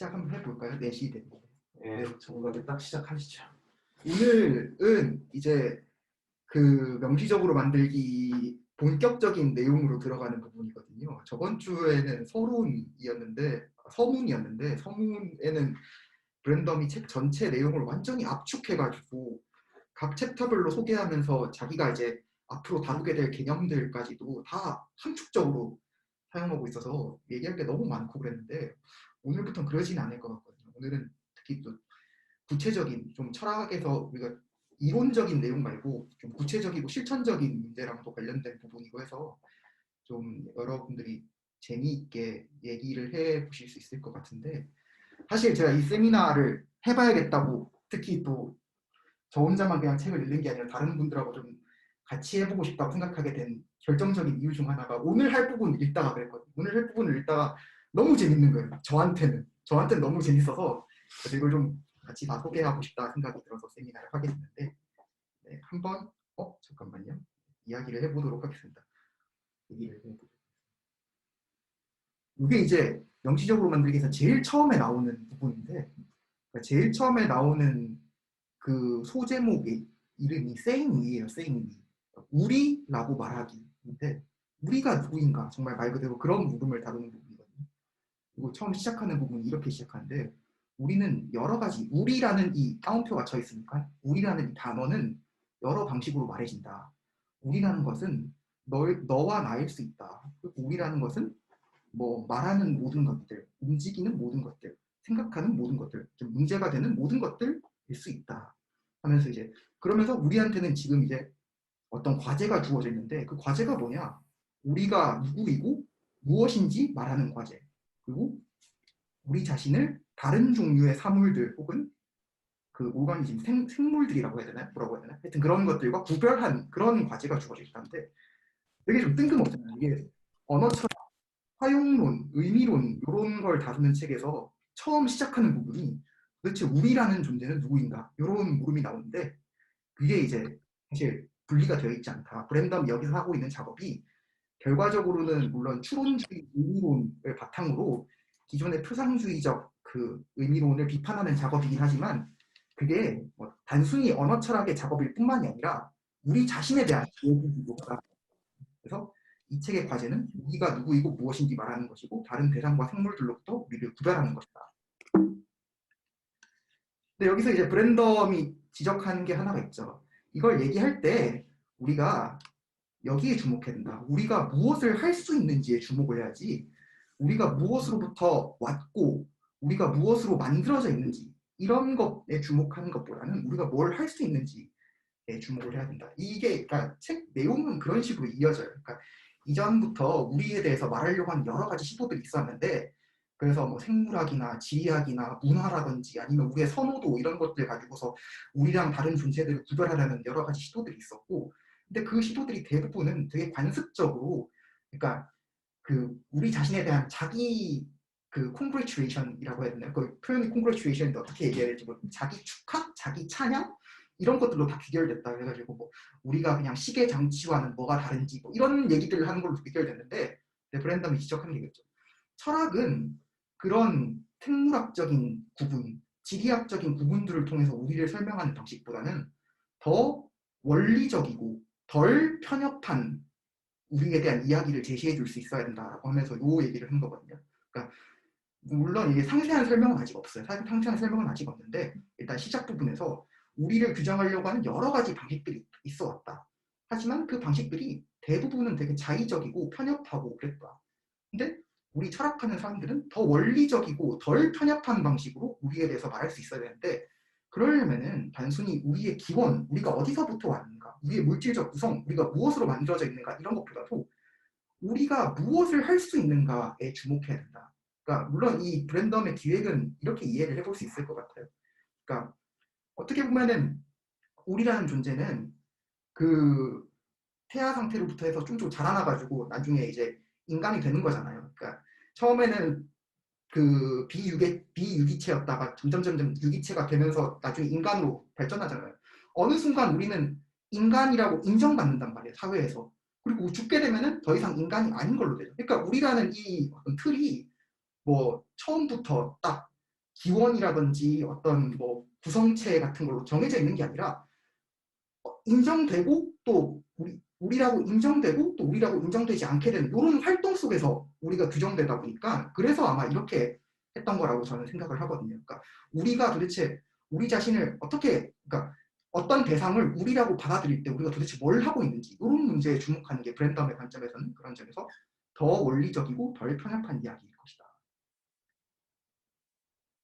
시작 한번 해볼까요? 4시 됐는데. 네, 정답이 딱 시작하시죠. 오늘은 이제 그 명시적으로 만들기 본격적인 내용으로 들어가는 부분이거든요. 저번 주에는 서문이었는데 브랜덤이 책 전체 내용을 완전히 압축해가지고 각 챕터별로 소개하면서 자기가 이제 앞으로 다루게 될 개념들까지도 다 함축적으로 사용하고 있어서 얘기할 게 너무 많고 그랬는데 오늘부터는 그러진 않을 것 같거든요. 오늘은 특히 또 구체적인 좀 철학에서 우리가 이론적인 내용 말고 좀 구체적이고 실천적인 문제랑도 관련된 부분이고 해서 좀 여러분들이 재미있게 얘기를 해 보실 수 있을 것 같은데 사실 제가 이 세미나를 해봐야겠다고 특히 또 저 혼자만 그냥 책을 읽는 게 아니라 다른 분들하고 좀 같이 해보고 싶다고 생각하게 된 결정적인 이유 중 하나가 오늘 할 부분 읽다가 그랬거든요. 오늘 할 부분을 읽다가 너무 재밌는 거예요. 저한테는 너무 재밌어서 이걸 좀 같이 다 소개하고 싶다 생각이 들어서 세미나를 하게 됐는데 네, 한번 잠깐만요. 이야기를 해보도록 하겠습니다. 이게 이제 명시적으로 만들기 위해서 제일 처음에 나오는 부분인데 그러니까 제일 처음에 나오는 그 소제목의 이름이 saying we예요. saying we. 우리라고 말하기인데 우리가 누구인가 정말 말 그대로 그런 물음을 다루는 부분이거든요. 그리고 처음 시작하는 부분이 이렇게 시작하는데 우리는 여러 가지 우리라는 이 따옴표가 쳐 있으니까 우리라는 이 단어는 여러 방식으로 말해진다. 우리라는 것은 너와 나일 수 있다. 그리고 우리라는 것은 뭐 말하는 모든 것들, 움직이는 모든 것들, 생각하는 모든 것들, 좀 문제가 되는 모든 것들일 수 있다. 하면서 이제 그러면서 우리한테는 지금 이제 어떤 과제가 주어져 있는데 그 과제가 뭐냐? 우리가 누구이고 무엇인지 말하는 과제. 그리고 우리 자신을 다른 종류의 사물들 혹은 그 오가니즘 생물들이라고 해야 되나요? 뭐라고 해야 되나? 하여튼 그런 것들과 구별한 그런 과제가 주어져 있다는데 되게 좀 뜬금없잖아요. 이게 언어처럼 활용론, 의미론 이런 걸 다루는 책에서 처음 시작하는 부분이 도대체 우리라는 존재는 누구인가? 이런 물음이 나오는데 그게 이제 사실 분리가 되어 있지 않다. 브랜덤이 여기서 하고 있는 작업이 결과적으로는 물론 추론주의 의미론을 바탕으로 기존의 표상주의적 그 의미론을 비판하는 작업이긴 하지만 그게 뭐 단순히 언어 철학의 작업일 뿐만이 아니라 우리 자신에 대한 얘기이기도 하다. 그래서 이 책의 과제는 우리가 누구이고 무엇인지 말하는 것이고 다른 대상과 생물들로부터 우리를 구별하는 것이다. 근데 여기서 이제 브랜덤이 지적하는 게 하나가 있죠. 이걸 얘기할 때 우리가 여기에 주목해야 된다. 우리가 무엇을 할 수 있는지에 주목을 해야지 우리가 무엇으로부터 왔고 우리가 무엇으로 만들어져 있는지 이런 것에 주목하는 것보다는 우리가 뭘 할 수 있는지에 주목을 해야 된다. 이게 그러니까 책 내용은 그런 식으로 이어져요. 그러니까 이전부터 우리에 대해서 말하려고 하는 여러 가지 시도들이 있었는데 그래서 뭐 생물학이나 지리학이나 문화라든지 아니면 우리의 선호도 이런 것들 가지고서 우리랑 다른 존재들을 구별하려는 여러 가지 시도들이 있었고 근데 그 시도들이 대부분은 되게 관습적으로 그러니까 그 우리 자신에 대한 자기 그 congratulation이라고 해야 되나요? 그 표현이 congratulation인데 어떻게 얘기해야 될지 자기 축하, 자기 찬양 이런 것들로 다 귀결됐다 그래가지고 뭐 우리가 그냥 시계 장치와는 뭐가 다른지 뭐 이런 얘기들을 하는 걸로 귀결됐는데 브랜덤이 지적하는 게 있죠. 철학은 그런 생물학적인 구분, 지리학적인 구분들을 통해서 우리를 설명하는 방식보다는 더 원리적이고 덜 편협한 우리에 대한 이야기를 제시해 줄 수 있어야 된다라고 하면서 요 얘기를 한 거거든요. 그러니까 물론 이게 상세한 설명은 아직 없어요. 상세한 설명은 아직 없는데 일단 시작 부분에서 우리를 규정하려고 하는 여러 가지 방식들이 있어 왔다. 하지만 그 방식들이 대부분은 되게 자의적이고 편협하고 그랬다. 근데 우리 철학하는 사람들은 더 원리적이고 덜 편협한 방식으로 우리에 대해서 말할 수 있어야 되는데 그러려면은 단순히 우리의 기원, 우리가 어디서부터 왔는가, 우리의 물질적 구성, 우리가 무엇으로 만들어져 있는가 이런 것보다도 우리가 무엇을 할 수 있는가에 주목해야 된다. 그러니까 물론 이 브랜덤의 기획은 이렇게 이해를 해볼 수 있을 것 같아요. 그러니까 어떻게 보면은 우리라는 존재는 그 태아 상태로부터 해서 좀 자라나가지고 나중에 이제 인간이 되는 거잖아요. 그러니까 처음에는 그 비유기체였다가 점점 유기체가 되면서 나중에 인간으로 발전하잖아요. 어느 순간 우리는 인간이라고 인정받는단 말이에요. 사회에서. 그리고 죽게 되면은 더 이상 인간이 아닌 걸로 돼요. 그러니까 우리라는 이 어떤 틀이 뭐 처음부터 딱 기원이라든지 어떤 뭐 구성체 같은 걸로 정해져 있는 게 아니라 인정되고 또 우리라고 인정되고 또 우리라고 인정되지 않게 되는 이런 활동 속에서 우리가 규정되다 보니까 그래서 아마 이렇게 했던 거라고 저는 생각을 하거든요. 그러니까 우리가 도대체 우리 자신을 어떻게 그러니까 어떤 대상을 우리라고 받아들일 때 우리가 도대체 뭘 하고 있는지 이런 문제에 주목하는 게 브랜덤의 관점에서는 그런 점에서 더 원리적이고 덜 편협한 이야기일 것이다.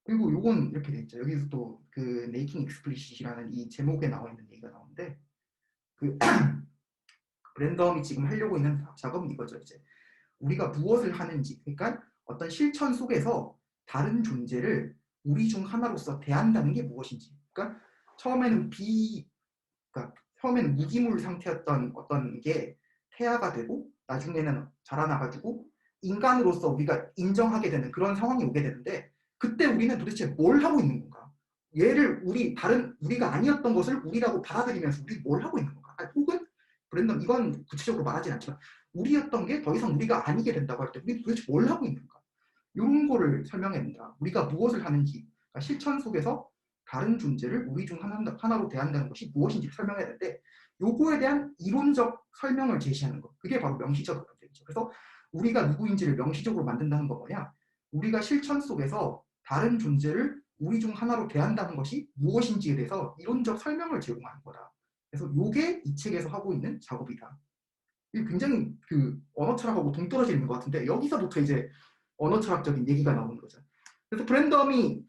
그리고 요건 이렇게 돼 있죠. 여기서 또 그 Making Explicit이라는 이 제목에 나와 있는 얘기가 나오는데 그 브랜덤이 지금 하려고 있는 작업은 이거죠. 이제 우리가 무엇을 하는지, 그러니까 어떤 실천 속에서 다른 존재를 우리 중 하나로서 대한다는 게 무엇인지. 그러니까 처음에는 그러니까 처음에는 무기물 상태였던 어떤 게 태아가 되고 나중에는 자라나가지고 인간으로서 우리가 인정하게 되는 그런 상황이 오게 되는데 그때 우리는 도대체 뭘 하고 있는 건가? 얘를 우리가 아니었던 것을 우리라고 받아들이면서 우리 뭘 하고 있는 건가? 혹은 브랜덤 이건 구체적으로 말하진 않지만 우리였던 게 더 이상 우리가 아니게 된다고 할 때 우리 도대체 뭘 하고 있는가? 이런 거를 설명해낸다. 우리가 무엇을 하는지 그러니까 실천 속에서 다른 존재를 우리 중 하나로 대한다는 것이 무엇인지 설명해야 되는데 요거에 대한 이론적 설명을 제시하는 것. 그게 바로 명시적 관점이죠. 그래서 우리가 누구인지를 명시적으로 만든다는 거 뭐냐? 우리가 실천 속에서 다른 존재를 우리 중 하나로 대한다는 것이 무엇인지에 대해서 이론적 설명을 제공하는 거다. 그래서 요게 이 책에서 하고 있는 작업이다. 이게 굉장히 그 언어 철학하고 동떨어져 있는 것 같은데 여기서부터 이제 언어 철학적인 얘기가 나오는 거죠. 그래서 브랜덤이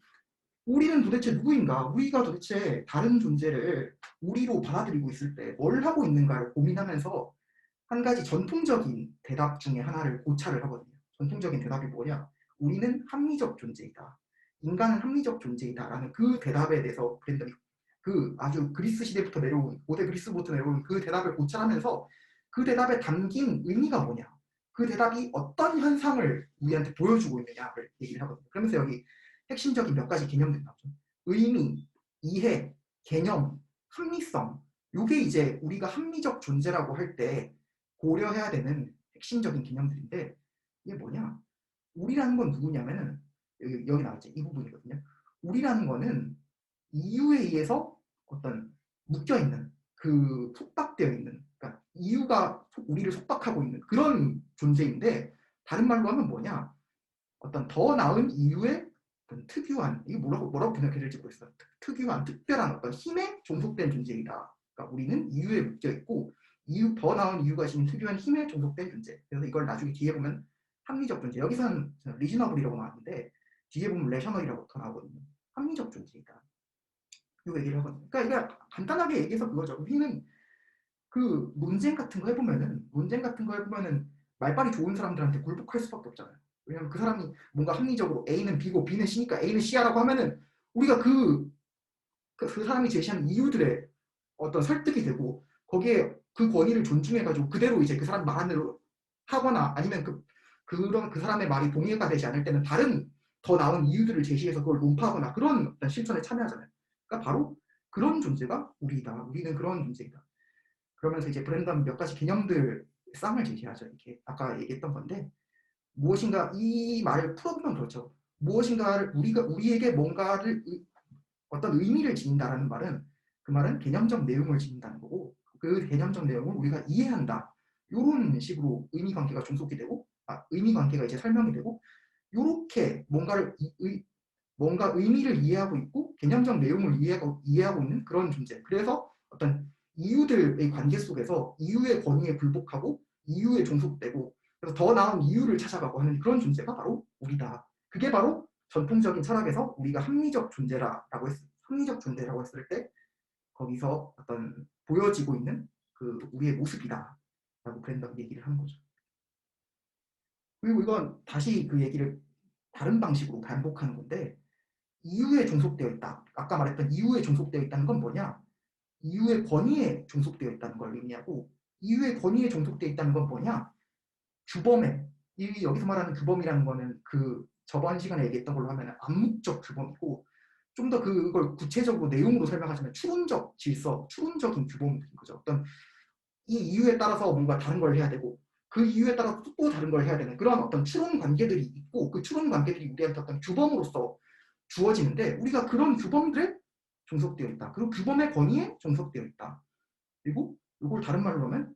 우리는 도대체 누구인가? 우리가 도대체 다른 존재를 우리로 받아들이고 있을 때 뭘 하고 있는가를 고민하면서 한 가지 전통적인 대답 중에 하나를 고찰을 하거든요. 전통적인 대답이 뭐냐? 우리는 합리적 존재이다. 인간은 합리적 존재이다라는 그 대답에 대해서 브랜덤이 그 아주 그리스 시대부터 내려온 고대 그리스부터 내려온 그 대답을 고찰하면서 그 대답에 담긴 의미가 뭐냐? 그 대답이 어떤 현상을 우리한테 보여주고 있느냐를 얘기를 하거든요. 그러면서 여기 핵심적인 몇 가지 개념들이 나오죠. 의미, 이해, 개념, 합리성. 이게 이제 우리가 합리적 존재라고 할 때 고려해야 되는 핵심적인 개념들인데 이게 뭐냐? 우리라는 건 누구냐면은 여기 나왔지 이 부분이거든요. 우리라는 거는 이유에 의해서 어떤 묶여 있는 그 속박되어 있는 그러니까 이유가 우리를 속박하고 있는 그런 존재인데 다른 말로 하면 뭐냐? 어떤 더 나은 이유의 어떤 특유한 이게 뭐라고 번역해야 될지 모르겠어요. 특유한 특별한 어떤 힘에 종속된 존재이다. 그러니까 우리는 이유에 묶여 있고 더 나은 이유가 지닌 특유한 힘에 종속된 존재. 그래서 이걸 나중에 뒤에 보면 합리적 존재. 여기서는 리즈너블이라고 나왔는데 뒤에 보면 레셔널이라고 더 나오거든요. 합리적 존재이다. 이 얘기를 하거든요. 그러니까 이게 간단하게 얘기해서 그거죠. 우리는 그 논쟁 같은 거 해보면은 말빨이 좋은 사람들한테 굴복할 수밖에 없잖아요. 왜냐면 그 사람이 뭔가 합리적으로 A는 B고 B는 C니까 A는 C야라고 하면은 우리가 그 사람이 제시한 이유들에 어떤 설득이 되고 거기에 그 권위를 존중해가지고 그대로 이제 그 사람 말한 대로 하거나 아니면 그 사람의 말이 동의가 되지 않을 때는 다른 더 나은 이유들을 제시해서 그걸 논파하거나 그런 어떤 실천에 참여하잖아요. 그러니까 바로 그런 존재가 우리다. 우리는 그런 존재이다. 그러면서 이제 브랜덤 몇 가지 개념들 쌍을 제시하죠. 이렇게 아까 얘기했던 건데 무엇인가 이 말을 풀어보면 그렇죠. 무엇인가를 우리에게 뭔가를 어떤 의미를 지닌다라는 말은 그 말은 개념적 내용을 지닌다는 거고 그 개념적 내용을 우리가 이해한다. 이런 식으로 의미 관계가 종속이 되고 의미 관계가 이제 설명이 되고 이렇게 뭔가 의미를 이해하고 있고 개념적 내용을 이해하고 있는 그런 존재. 그래서 어떤 이유들의 관계 속에서 이유의 권위에 굴복하고 이유에 종속되고 그래서 더 나은 이유를 찾아가고 하는 그런 존재가 바로 우리다. 그게 바로 전통적인 철학에서 우리가 합리적 존재라고 했을 때 거기서 어떤 보여지고 있는 그 우리의 모습이다라고 브랜덤 얘기를 하는 거죠. 그리고 이건 다시 그 얘기를 다른 방식으로 반복하는 건데 이유에 종속되어 있다. 아까 말했던 이유에 종속되어 있다는 건 뭐냐? 이유의 권위에 종속되어 있다는 걸 의미하고 이유의 권위에 종속되어 있다는 건 뭐냐? 규범에 여기서 말하는 규범이라는 거는 그 저번 시간에 얘기했던 걸로 하면 암묵적 규범이고 좀 더 그걸 구체적으로 내용으로 설명하자면 추론적 질서, 추론적인 규범인 거죠. 어떤 이 이유에 따라서 뭔가 다른 걸 해야 되고 그 이유에 따라서 또 다른 걸 해야 되는 그런 어떤 추론 관계들이 있고 그 추론 관계들이 우리한테 어떤 규범으로서 주어지는데 우리가 그런 규범들에 종속되어 있다. 그리고 규범의 권위에 종속되어 있다. 그리고 이걸 다른 말로 하면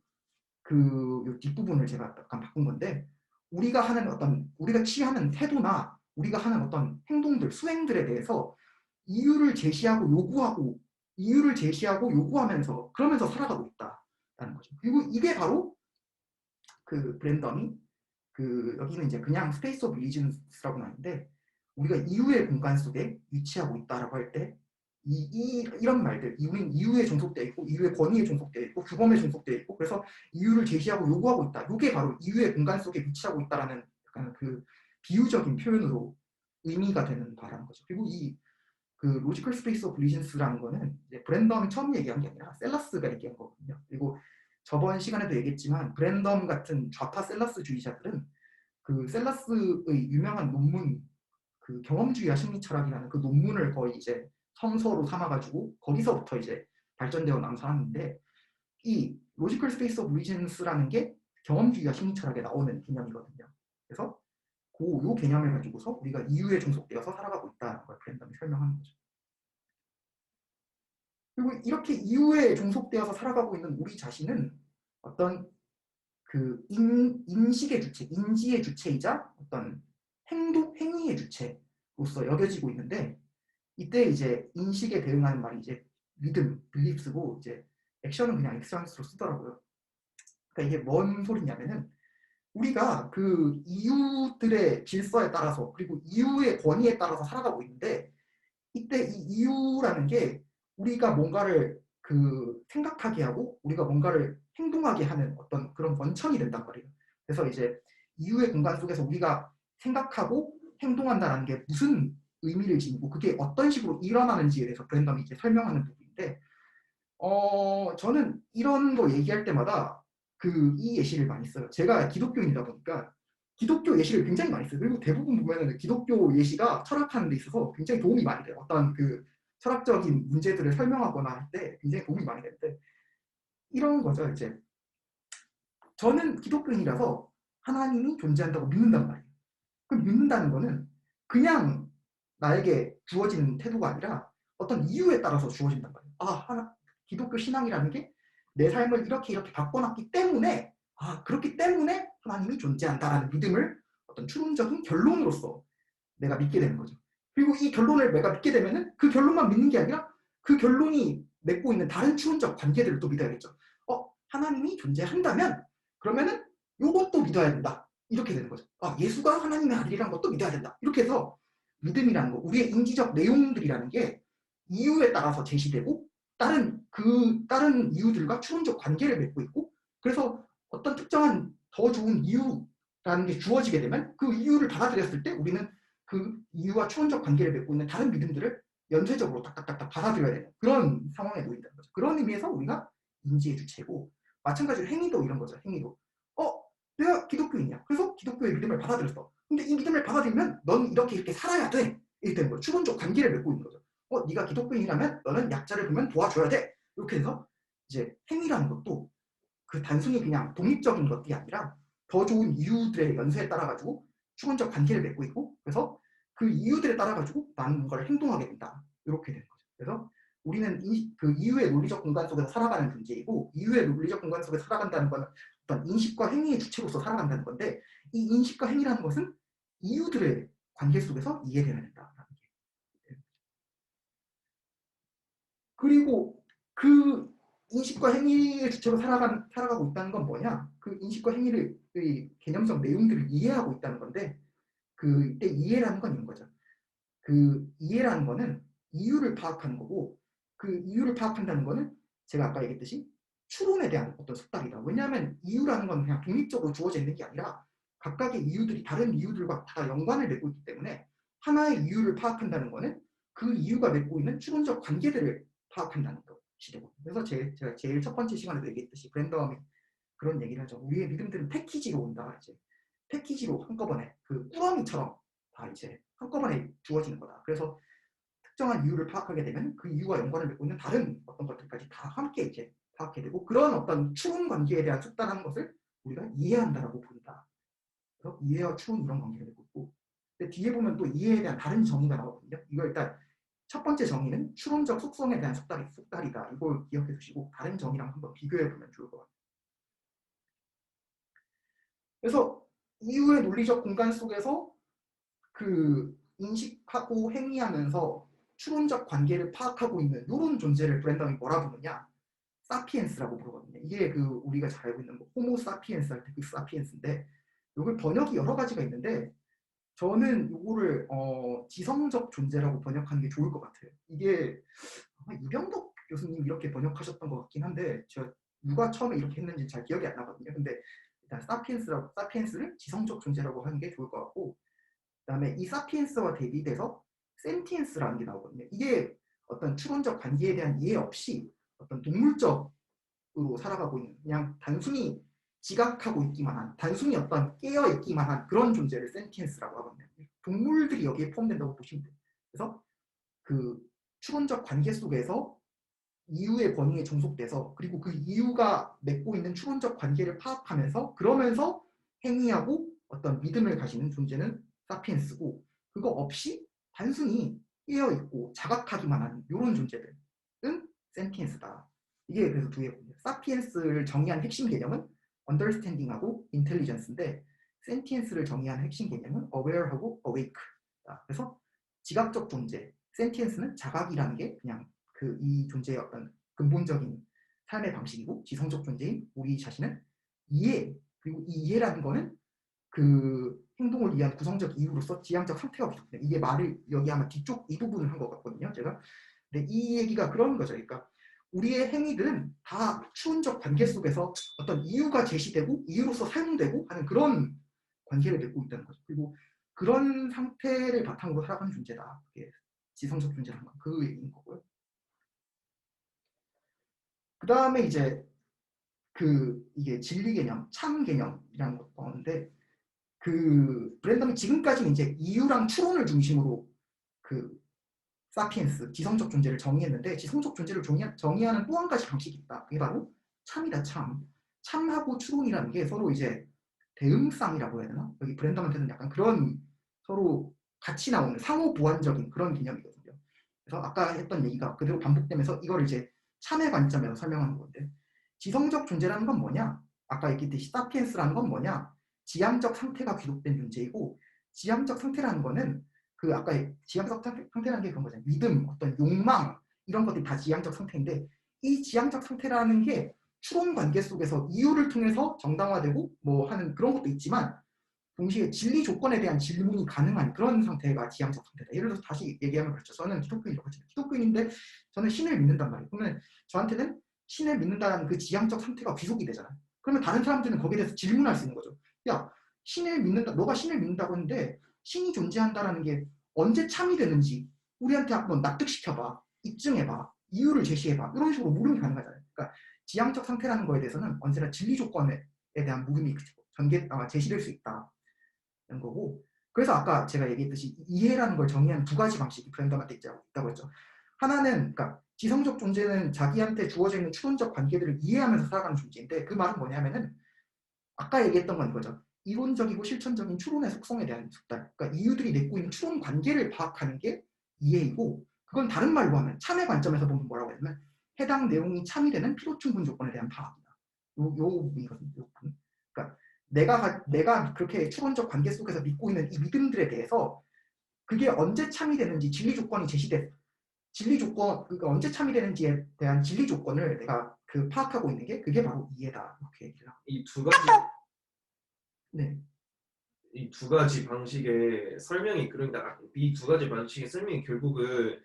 그 뒷부분을 제가 약간 바꾼 건데 우리가 하는 어떤 우리가 취하는 태도나 우리가 하는 어떤 행동들, 수행들에 대해서 이유를 제시하고 요구하고 이유를 제시하고 요구하면서 그러면서 살아가고 있다라는 거죠. 그리고 이게 바로 그 브랜덤이 그 여기는 이제 그냥 스페이스 오브 리전스라고 하는데 우리가 이유의 공간 속에 위치하고 있다라고 할 때 이런 말들, 우리는 이유에 종속되어 있고 이유의 권위에 종속되어 있고 규범에 종속되어 있고 그래서 이유를 제시하고 요구하고 있다. 이게 바로 이유의 공간 속에 위치하고 있다라는 약간 그 비유적인 표현으로 의미가 되는 바라는 거죠. 그리고 이 그 로지컬 스페이스 오브 리전스라는 거는 이제 브랜덤이 처음 얘기한 게 아니라 셀러스가 얘기한 거거든요. 그리고 저번 시간에도 얘기했지만 브랜덤 같은 좌파 셀러스주의자들은 그 셀러스의 유명한 논문 그 경험주의와 심리 철학이라는 그 논문을 거의 이제 성서로 삼아가지고 거기서부터 이제 발전되어 나온 사람인데 이 로지컬 스페이스 오브 리전스라는 게 경험주의와 심리 철학에 나오는 개념이거든요. 그래서 요 개념을 가지고서 우리가 이유에 종속되어서 살아가고 있다는 걸 브랜덤이 설명하는 거죠. 그리고 이렇게 이유에 종속되어서 살아가고 있는 우리 자신은 어떤 그 인식의 주체, 인지의 주체이자 어떤 행동, 행위의 주체로서 여겨지고 있는데 이때 이제 인식에 대응하는 말이 이제 믿음, beliefs고 이제 액션은 그냥 actions로 쓰더라고요. 그러니까 이게 뭔 소리냐면은 우리가 그 이유들의 질서에 따라서 그리고 이유의 권위에 따라서 살아가고 있는데 이때 이 이유라는 게 우리가 뭔가를 그 생각하게 하고 우리가 뭔가를 행동하게 하는 어떤 그런 원천이 된단 말이에요. 그래서 이제 이유의 공간 속에서 우리가 생각하고 행동한다는 게 무슨 의미를 지니고 그게 어떤 식으로 일어나는지에 대해서 브랜덤이 이제 설명하는 부분인데 저는 이런 거 얘기할 때마다 그 이 예시를 많이 써요. 제가 기독교인이다 보니까 기독교 예시를 굉장히 많이 써요. 그리고 대부분 보면은 기독교 예시가 철학하는 데 있어서 굉장히 도움이 많이 돼요. 어떤 그 철학적인 문제들을 설명하거나 할 때 굉장히 도움이 많이 되는데 이런 거죠. 이제 저는 기독교인이라서 하나님이 존재한다고 믿는단 말이에요. 그럼 믿는다는 거는 그냥 나에게 주어지는 태도가 아니라 어떤 이유에 따라서 주어진단 말이에요. 기독교 신앙이라는 게 내 삶을 이렇게 바꿔놨기 때문에 그렇기 때문에 하나님이 존재한다라는 믿음을 어떤 추론적인 결론으로서 내가 믿게 되는 거죠. 그리고 이 결론을 내가 믿게 되면은 그 결론만 믿는 게 아니라 그 결론이 맺고 있는 다른 추론적 관계들을 또 믿어야겠죠. 하나님이 존재한다면 그러면은 요것도 믿어야 된다. 이렇게 되는 거죠. 예수가 하나님의 아들이라는 것도 믿어야 된다. 이렇게 해서 믿음이라는 거, 우리의 인지적 내용들이라는 게 이유에 따라서 제시되고 다른 이유들과 추론적 관계를 맺고 있고 그래서 어떤 특정한 더 좋은 이유라는 게 주어지게 되면 그 이유를 받아들였을 때 우리는 그 이유와 추론적 관계를 맺고 있는 다른 믿음들을 연쇄적으로 딱딱딱딱 받아들여야 되는 그런 상황에 놓인다는 거죠. 그런 의미에서 우리가 인지의 주체고 마찬가지로 행위도 이런 거죠. 행위도. 내가 기독교인이야. 그래서 기독교의 믿음을 받아들였어. 근데 이 믿음을 받아들이면 넌 이렇게 살아야 돼. 이렇게 되는 거죠. 추론적 관계를 맺고 있는 거죠. 네가 기독교인이라면 너는 약자를 보면 도와줘야 돼. 이렇게 해서 이제 행위라는 것도 그 단순히 그냥 독립적인 것들이 아니라 더 좋은 이유들의 연쇄에 따라 가지고 추론적 관계를 맺고 있고 그래서 그 이유들에 따라 가지고 나는 뭔가를 행동하게 된다. 이렇게 되는 거죠. 그래서 우리는 그 이유의 논리적 공간 속에서 살아가는 존재이고 이유의 논리적 공간 속에서 살아간다는 건 어떤 인식과 행위의 주체로서 살아간다는 건데 이 인식과 행위라는 것은 이유들의 관계 속에서 이해되어야 된다라는 게. 그리고 그 인식과 행위의 주체로 살아가고 있다는 건 뭐냐? 그 인식과 행위의 개념적 내용들을 이해하고 있다는 건데 그때 이해라는 건 이런 거죠. 그 이해라는 거는 이유를 파악하는 거고 그 이유를 파악한다는 거는 제가 아까 얘기했듯이 추론에 대한 어떤 숙달이다. 왜냐하면 이유라는 건 그냥 독립적으로 주어져 있는 게 아니라 각각의 이유들이 다른 이유들과 다 연관을 맺고 있기 때문에 하나의 이유를 파악한다는 거는 그 이유가 맺고 있는 추론적 관계들을 파악한다는 것이 되고 그래서 제가 제일 첫 번째 시간에도 얘기했듯이 브랜덤이 그런 얘기를 하죠. 우리의 믿음들은 패키지로 온다. 이제 패키지로 한꺼번에 그 꾸러미처럼 다 이제 한꺼번에 주어지는 거다. 그래서 특정한 이유를 파악하게 되면 그 이유와 연관을 맺고 있는 다른 어떤 것들까지 다 함께 이제 파악하게 되고 그런 어떤 추론 관계에 대한 숙달하는 것을 우리가 이해한다라고 본다. 그래서 이해와 추론 이런 관계를 맺고 있고 근데 뒤에 보면 또 이해에 대한 다른 정의가 나오거든요. 이거 일단 첫 번째 정의는 추론적 속성에 대한 속달이다. 이걸 기억해 두시고 다른 정의랑 한번 비교해 보면 좋을 것 같아요. 그래서 이후의 논리적 공간 속에서 그 인식하고 행위하면서 추론적 관계를 파악하고 있는 이런 존재를 브랜덤이 뭐라 부르냐? 사피엔스라고 부르거든요. 이게 그 우리가 잘 알고 있는 뭐 호모 사피엔스 할 때 그 사피엔스인데 이걸 번역이 여러 가지가 있는데 저는 이거를 지성적 존재라고 번역하는 게 좋을 것 같아요. 이게 아마 이병덕 교수님 이렇게 번역하셨던 것 같긴 한데 제가 누가 처음에 이렇게 했는지 잘 기억이 안 나거든요. 근데 일단 사피엔스를 지성적 존재라고 하는 게 좋을 것 같고 그다음에 이 사피엔스와 대비돼서 센티엔스라는 게 나오거든요. 이게 어떤 추론적 관계에 대한 이해 없이 어떤 동물적으로 살아가고 있는 그냥 단순히 지각하고 있기만 한 단순히 어떤 깨어 있기만 한 그런 존재를 센티엔스라고 하거든요. 동물들이 여기에 포함된다고 보시면 돼요. 그래서 그 추론적 관계 속에서 이유의 권위에 종속돼서 그리고 그 이유가 맺고 있는 추론적 관계를 파악하면서 그러면서 행위하고 어떤 믿음을 가지는 존재는 사피엔스고 그거 없이 단순히 깨어있고 자각하기만 하는 이런 존재들은 센티엔스다. 이게 그래서 두 개거든요. 사피엔스를 정의한 핵심 개념은 understanding하고 intelligence인데 센티엔스를 정의한 핵심 개념은 aware하고 awake다. 그래서 지각적 존재, 센티엔스는 자각이라는 게 그냥 그 이 존재의 어떤 근본적인 삶의 방식이고 지성적 존재인 우리 자신은 이해 그리고 이 이해라는 거는 그 행동을 위한 구성적 이유로서 지향적 상태가 부족해요. 이게 말을 여기 아마 뒤쪽 이 부분을 한 것 같거든요. 제가. 근데 이 얘기가 그런 거죠. 그러니까 우리의 행위들은 다 추론적 관계 속에서 어떤 이유가 제시되고 이유로서 사용되고 하는 그런 관계를 맺고 있다는 거죠. 그리고 그런 상태를 바탕으로 살아가는 존재다. 그게 지성적 존재라는 건 그 얘기인 거고요. 그 다음에 이제 그 이게 진리 개념, 참 개념이라는 것도 나오는데 그 브랜덤이 지금까지는 이제 이유랑 추론을 중심으로 그 사피엔스, 지성적 존재를 정의했는데 지성적 존재를 정의하는 또 한 가지 방식이 있다. 그게 바로 참이다, 참. 참하고 추론이라는 게 서로 이제 대응쌍이라고 해야 되나? 여기 브랜덤한테는 약간 그런 서로 같이 나오는 상호 보완적인 그런 개념이거든요. 그래서 아까 했던 얘기가 그대로 반복되면서 이걸 이제 참의 관점에서 설명하는 건데 지성적 존재라는 건 뭐냐? 아까 얘기했듯이 사피엔스라는 건 뭐냐? 지향적 상태가 귀속된 존재이고 지향적 상태라는 거는 그 아까 지향적 상태라는 게 그런 거잖아요. 믿음, 어떤 욕망 이런 것들이 다 지향적 상태인데 이 지향적 상태라는 게 추론 관계 속에서 이유를 통해서 정당화되고 뭐 하는 그런 것도 있지만 동시에 진리 조건에 대한 질문이 가능한 그런 상태가 지향적 상태다. 예를 들어서 다시 얘기하면 그렇죠. 저는 기독교인이라고 하죠. 기독교인인데 저는 신을 믿는단 말이에요. 그러면 저한테는 신을 믿는다는 그 지향적 상태가 귀속이 되잖아요. 그러면 다른 사람들은 거기에 대해서 질문할 수 있는 거죠. 야, 신을 믿는다. 너가 신을 믿는다고 했는데 신이 존재한다라는 게 언제 참이 되는지 우리한테 한번 납득시켜봐. 입증해봐. 이유를 제시해봐. 이런 식으로 물음이 가능하잖아요. 그러니까 지향적 상태라는 거에 대해서는 언제나 진리 조건에 대한 물음이 제시될 수 있다. 거고 그래서 아까 제가 얘기했듯이 이해라는 걸 정의하는 두 가지 방식이 브랜덤한테 있다고 했죠. 하나는 그러니까 지성적 존재는 자기한테 주어져 있는 추론적 관계들을 이해하면서 살아가는 존재인데 그 말은 뭐냐면은 아까 얘기했던 건 이거죠. 이론적이고 실천적인 추론의 속성에 대한 숙달. 그러니까 이유들이 맺고 있는 추론 관계를 파악하는 게 이해이고 그건 다른 말로 하면 참의 관점에서 보면 뭐라고 하냐면 해당 내용이 참이 되는 필요충분 조건에 대한 파악이다. 요 부분이거든요. 요 부분. 그러니까 내가 그렇게 추론적 관계 속에서 믿고 있는 이 믿음들에 대해서 그게 언제 참이 되는지 진리 조건이 진리 조건 그러니까 언제 참이 되는지에 대한 진리 조건을 내가 그 파악하고 있는 게 그게 바로 이해다. 이렇게 얘기를 하고. 이 두 가지 네. 이 두 가지 방식의 설명이 그러니까 이 두 가지 방식의 설명이 결국은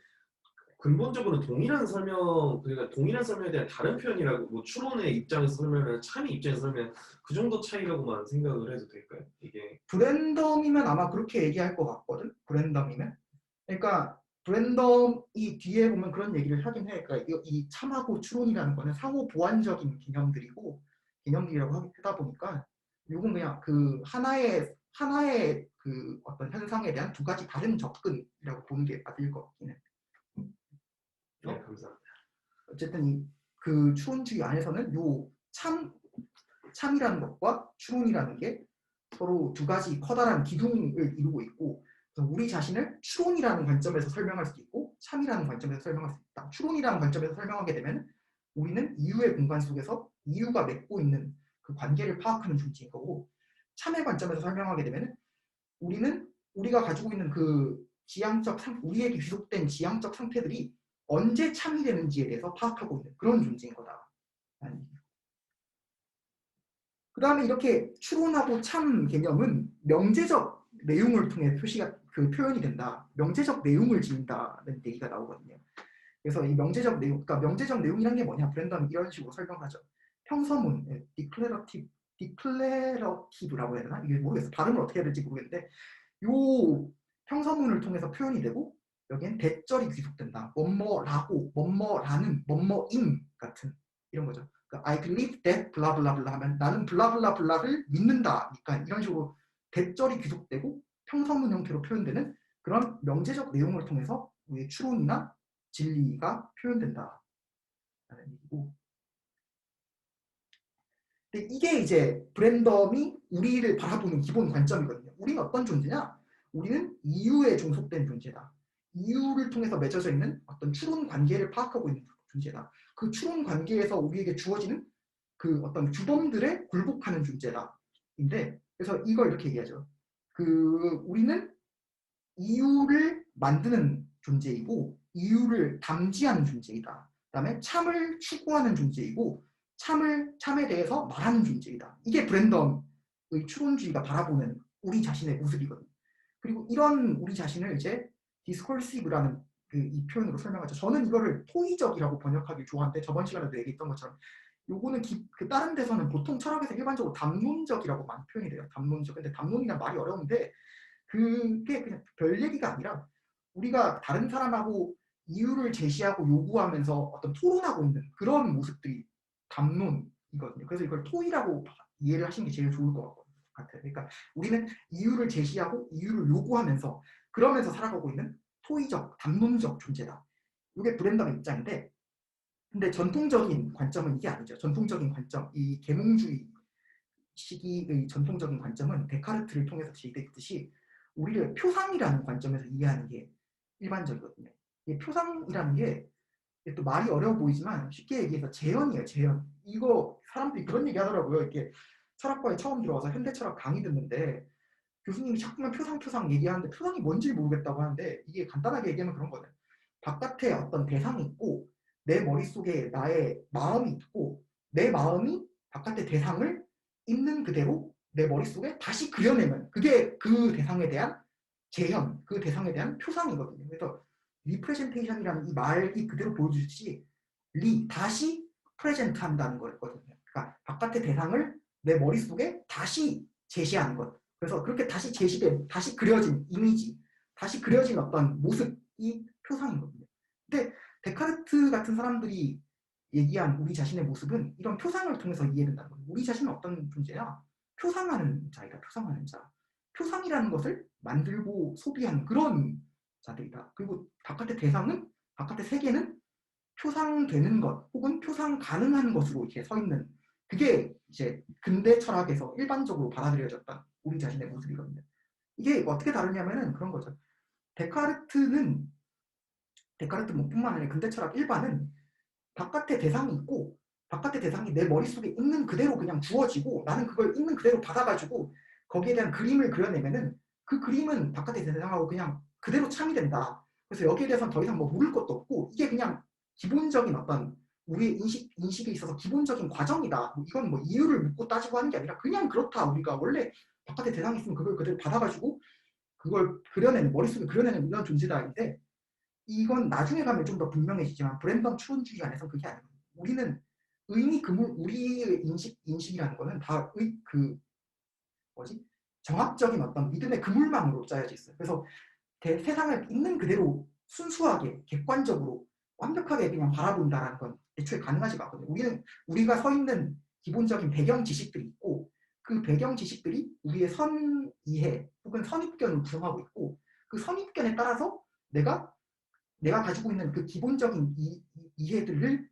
근본적으로 동일한 설명 그러니까 동일한 설명에 대한 다른 표현이라고 뭐 추론의 입장에서 설명하면 참의 입장에서 설명하면 그 정도 차이라고만 생각을 해도 될까요? 이게 브랜덤이면 아마 그렇게 얘기할 것 같거든. 브랜덤이면. 그러니까 브랜덤이 뒤에 보면 그런 얘기를 하긴 해. 그러니까 이 참하고 추론이라는 거는 상호 보완적인 개념들이라고 하다 보니까 이건 그냥 그 하나의 그 어떤 현상에 대한 두 가지 다른 접근이라고 보는 게 맞을 것 같긴 해. 네, 감사합니다. 어쨌든 그 추론주의 안에서는 요 참이라는 것과 추론이라는 게 서로 두 가지 커다란 기둥을 이루고 있고 그래서 우리 자신을 추론이라는 관점에서 설명할 수도 있고 참이라는 관점에서 설명할 수 있다. 추론이라는 관점에서 설명하게 되면 우리는 이유의 공간 속에서 이유가 맺고 있는 그 관계를 파악하는 존재인 거고, 참의 관점에서 설명하게 되면 우리는 우리가 가지고 있는 그 우리에게 귀속된 지향적 상태들이 언제 참이 되는지에 대해서 파악하고 있는 그런 존재인 거다. 그 다음에 이렇게 추론하고 참 개념은 명제적 내용을 통해 표현이 된다. 명제적 내용을 지닌다는 얘기가 나오거든요. 그래서 이 명제적 내용, 그러니까 명제적 내용이란 게 뭐냐? 브랜덤이 이런 식으로 설명하죠. 평서문, 디클레러티브라고 해야 되나? 이게 모르겠어요. 발음을 어떻게 해야 될지 모르겠는데, 요 평서문을 통해서 표현이 되고, 여기엔 대절이 귀속된다. 뭐뭐라고, 뭐뭐라는, 뭐뭐임 같은 이런 거죠. 그러니까 I believe that 블라블라블라 하면 나는 블라블라블라를 믿는다. 그러니까 이런 식으로 대절이 귀속되고 평서문 형태로 표현되는 그런 명제적 내용을 통해서 우리의 추론이나 진리가 표현된다라는 얘기고. 근데 이게 이제 브랜덤이 우리를 바라보는 기본 관점이거든요. 우리는 어떤 존재냐? 우리는 이유에 종속된 존재다. 이유를 통해서 맺어져 있는 어떤 추론 관계를 파악하고 있는 존재다. 그 추론 관계에서 우리에게 주어지는 그 어떤 규범들에 굴복하는 존재다. 인데, 그래서 이걸 이렇게 얘기하죠. 우리는 이유를 만드는 존재이고 이유를 담지하는 존재이다. 그다음에 참을 추구하는 존재이고 참에 대해서 말하는 존재이다. 이게 브랜덤의 추론주의가 바라보는 우리 자신의 모습이거든요. 그리고 이런 우리 자신을 이제 디스콜시브라는 이 표현으로 설명하죠. 저는 이거를 토의적이라고 번역하기 좋아하는데 저번 시간에도 얘기했던 것처럼 요거는 다른 데서는 보통 철학에서 일반적으로 담론적이라고 많이 표현이 돼요. 담론적. 근데 담론이란 말이 어려운데 그게 그냥 별 얘기가 아니라 우리가 다른 사람하고 이유를 제시하고 요구하면서 어떤 토론하고 있는 그런 모습들이 담론이거든요. 그래서 이걸 토의라고 이해를 하시는 게 제일 좋을 것 같아요. 그러니까 우리는 이유를 제시하고 이유를 요구하면서 그러면서 살아가고 있는 토의적, 담론적 존재다. 이게 브랜덤의 입장인데, 근데 전통적인 관점은 이게 아니죠. 전통적인 관점, 이 계몽주의 시기의 전통적인 관점은 데카르트를 통해서 제기됐듯이 우리를 표상이라는 관점에서 이해하는 게 일반적이거든요. 이 표상이라는 게 또 말이 어려워 보이지만 쉽게 얘기해서 재현이에요. 재현. 이거 사람들이 그런 얘기 하더라고요. 이렇게 철학과에 처음 들어와서 현대 철학 강의 듣는데 교수님이 자꾸만 표상 얘기하는데 표상이 뭔지 모르겠다고 하는데, 이게 간단하게 얘기하면 그런 거예요. 바깥에 어떤 대상이 있고 내 머릿속에 나의 마음이 있고 내 마음이 바깥의 대상을 있는 그대로 내 머릿속에 다시 그려내면 그게 그 대상에 대한 재현, 그 대상에 대한 표상이거든요. 그래서 리프레젠테이션이라는 이 말이 그대로 보여주듯이 다시 프레젠트 한다는 거였거든요. 그러니까 바깥의 대상을 내 머릿속에 다시 제시하는 것. 그래서 그렇게 다시 제시된, 다시 그려진 이미지, 다시 그려진 어떤 모습이 표상이거든요. 근데 데카르트 같은 사람들이 얘기한 우리 자신의 모습은 이런 표상을 통해서 이해된다는 거예요. 우리 자신은 어떤 존재야? 표상하는 자이다. 표상하는 자. 표상이라는 것을 만들고 소비하는 그런 자들이다. 그리고 바깥의 대상은, 바깥의 세계는 표상되는 것 혹은 표상 가능한 것으로 이렇게 서 있는, 그게 이제 근대 철학에서 일반적으로 받아들여졌던 우리 자신의 모습이거든요. 이게 어떻게 다르냐면은 그런 거죠. 데카르트뿐만 아니라 근대 철학 일반은 바깥에 대상이 있고 바깥의 대상이 내 머릿속에 있는 그대로 그냥 주어지고 나는 그걸 있는 그대로 받아가지고 거기에 대한 그림을 그려내면은 그 그림은 바깥의 대상하고 그냥 그대로 참이 된다. 그래서 여기에 대해서는 더 이상 뭐 물을 것도 없고 이게 그냥 기본적인 어떤 우리의 인식에 있어서 기본적인 과정이다. 이건 뭐 이유를 묻고 따지고 하는 게 아니라 그냥 그렇다. 우리가 원래 바깥에 대상이 있으면 그걸 그대로 받아가지고 그걸 그려내는, 머릿속에 그려내는 이런 존재다인데, 이건 나중에 가면 좀 더 분명해지지만 브랜덤 추론주의 안에서 그게 아니에요. 우리는 우리의 인식이라는 거는 다 정합적인 어떤 믿음의 그물망으로 짜여져 있어요. 그래서 세상을 있는 그대로 순수하게 객관적으로 완벽하게 그냥 바라본다라는 건 애초에 가능하지가 않거든요. 우리가 서 있는 기본적인 배경 지식들이 있고 그 배경 지식들이 우리의 선이해 혹은 선입견을 구성하고 있고 그 선입견에 따라서 내가 가지고 있는 그 기본적인 이해들을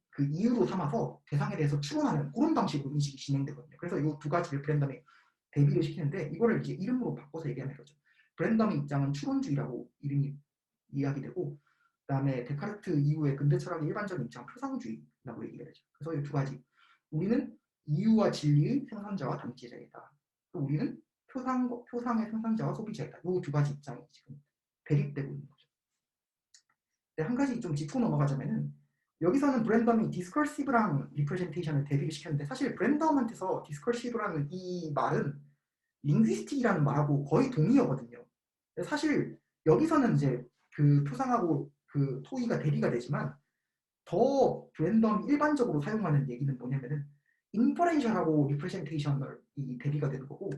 그 이유로 삼아서 대상에 대해서 추론하는 그런 방식으로 인식이 진행되거든요. 그래서 이 두 가지를 브랜덤이 대비를 시키는데 이거를 이제 이름으로 바꿔서 얘기하는 거죠. 브랜덤의 입장은 추론주의라고 이름이 이야기되고, 그다음에 데카르트 이후의 근대 철학의 일반적인 입장은 표상주의라고 얘기가 되죠. 그래서 이 두 가지. 우리는 이유와 진리의 생산자와 당치자이다. 또 우리는 표상의 생산자와 소비자이다. 이 두 가지 입장이 지금 대립되고 있는 거죠. 근데 한 가지 좀 짚고 넘어가자면은, 여기서는 브랜덤이 디스커시브랑 리프레젠테이션을 대비를 시켰는데, 사실 브랜덤한테서 디스커시브라는 이 말은 링귀스틱이라는 말하고 거의 동의어거든요. 사실 여기서는 이제 그 표상하고 그 토의가 대비가 되지만, 더 브랜덤 일반적으로 사용하는 얘기는 뭐냐면은 인퍼렌셜하고 리프레젠테이션을 이 대비가 되는 거고,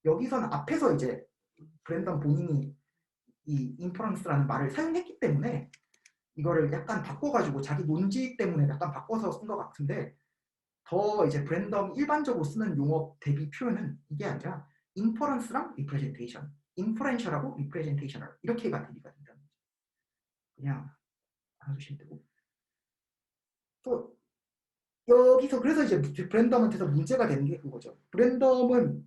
여기서는 앞에서 이제 브랜덤 본인이 이 인퍼런스라는 말을 사용했기 때문에 이거를 약간 바꿔가지고 자기 논지 때문에 약간 바꿔서 쓴 것 같은데, 더 이제 브랜덤 일반적으로 쓰는 용어 대비 표현은 이게 아니라 인퍼런스랑 리프레젠테이션, 인퍼렌셜하고 리프레젠테이셔널 이렇게가 대비가 된다는 거죠. 그냥 알아두시면 되고, 또 여기서 그래서 이제 브랜덤한테서 문제가 되는 게 그거죠. 브랜덤은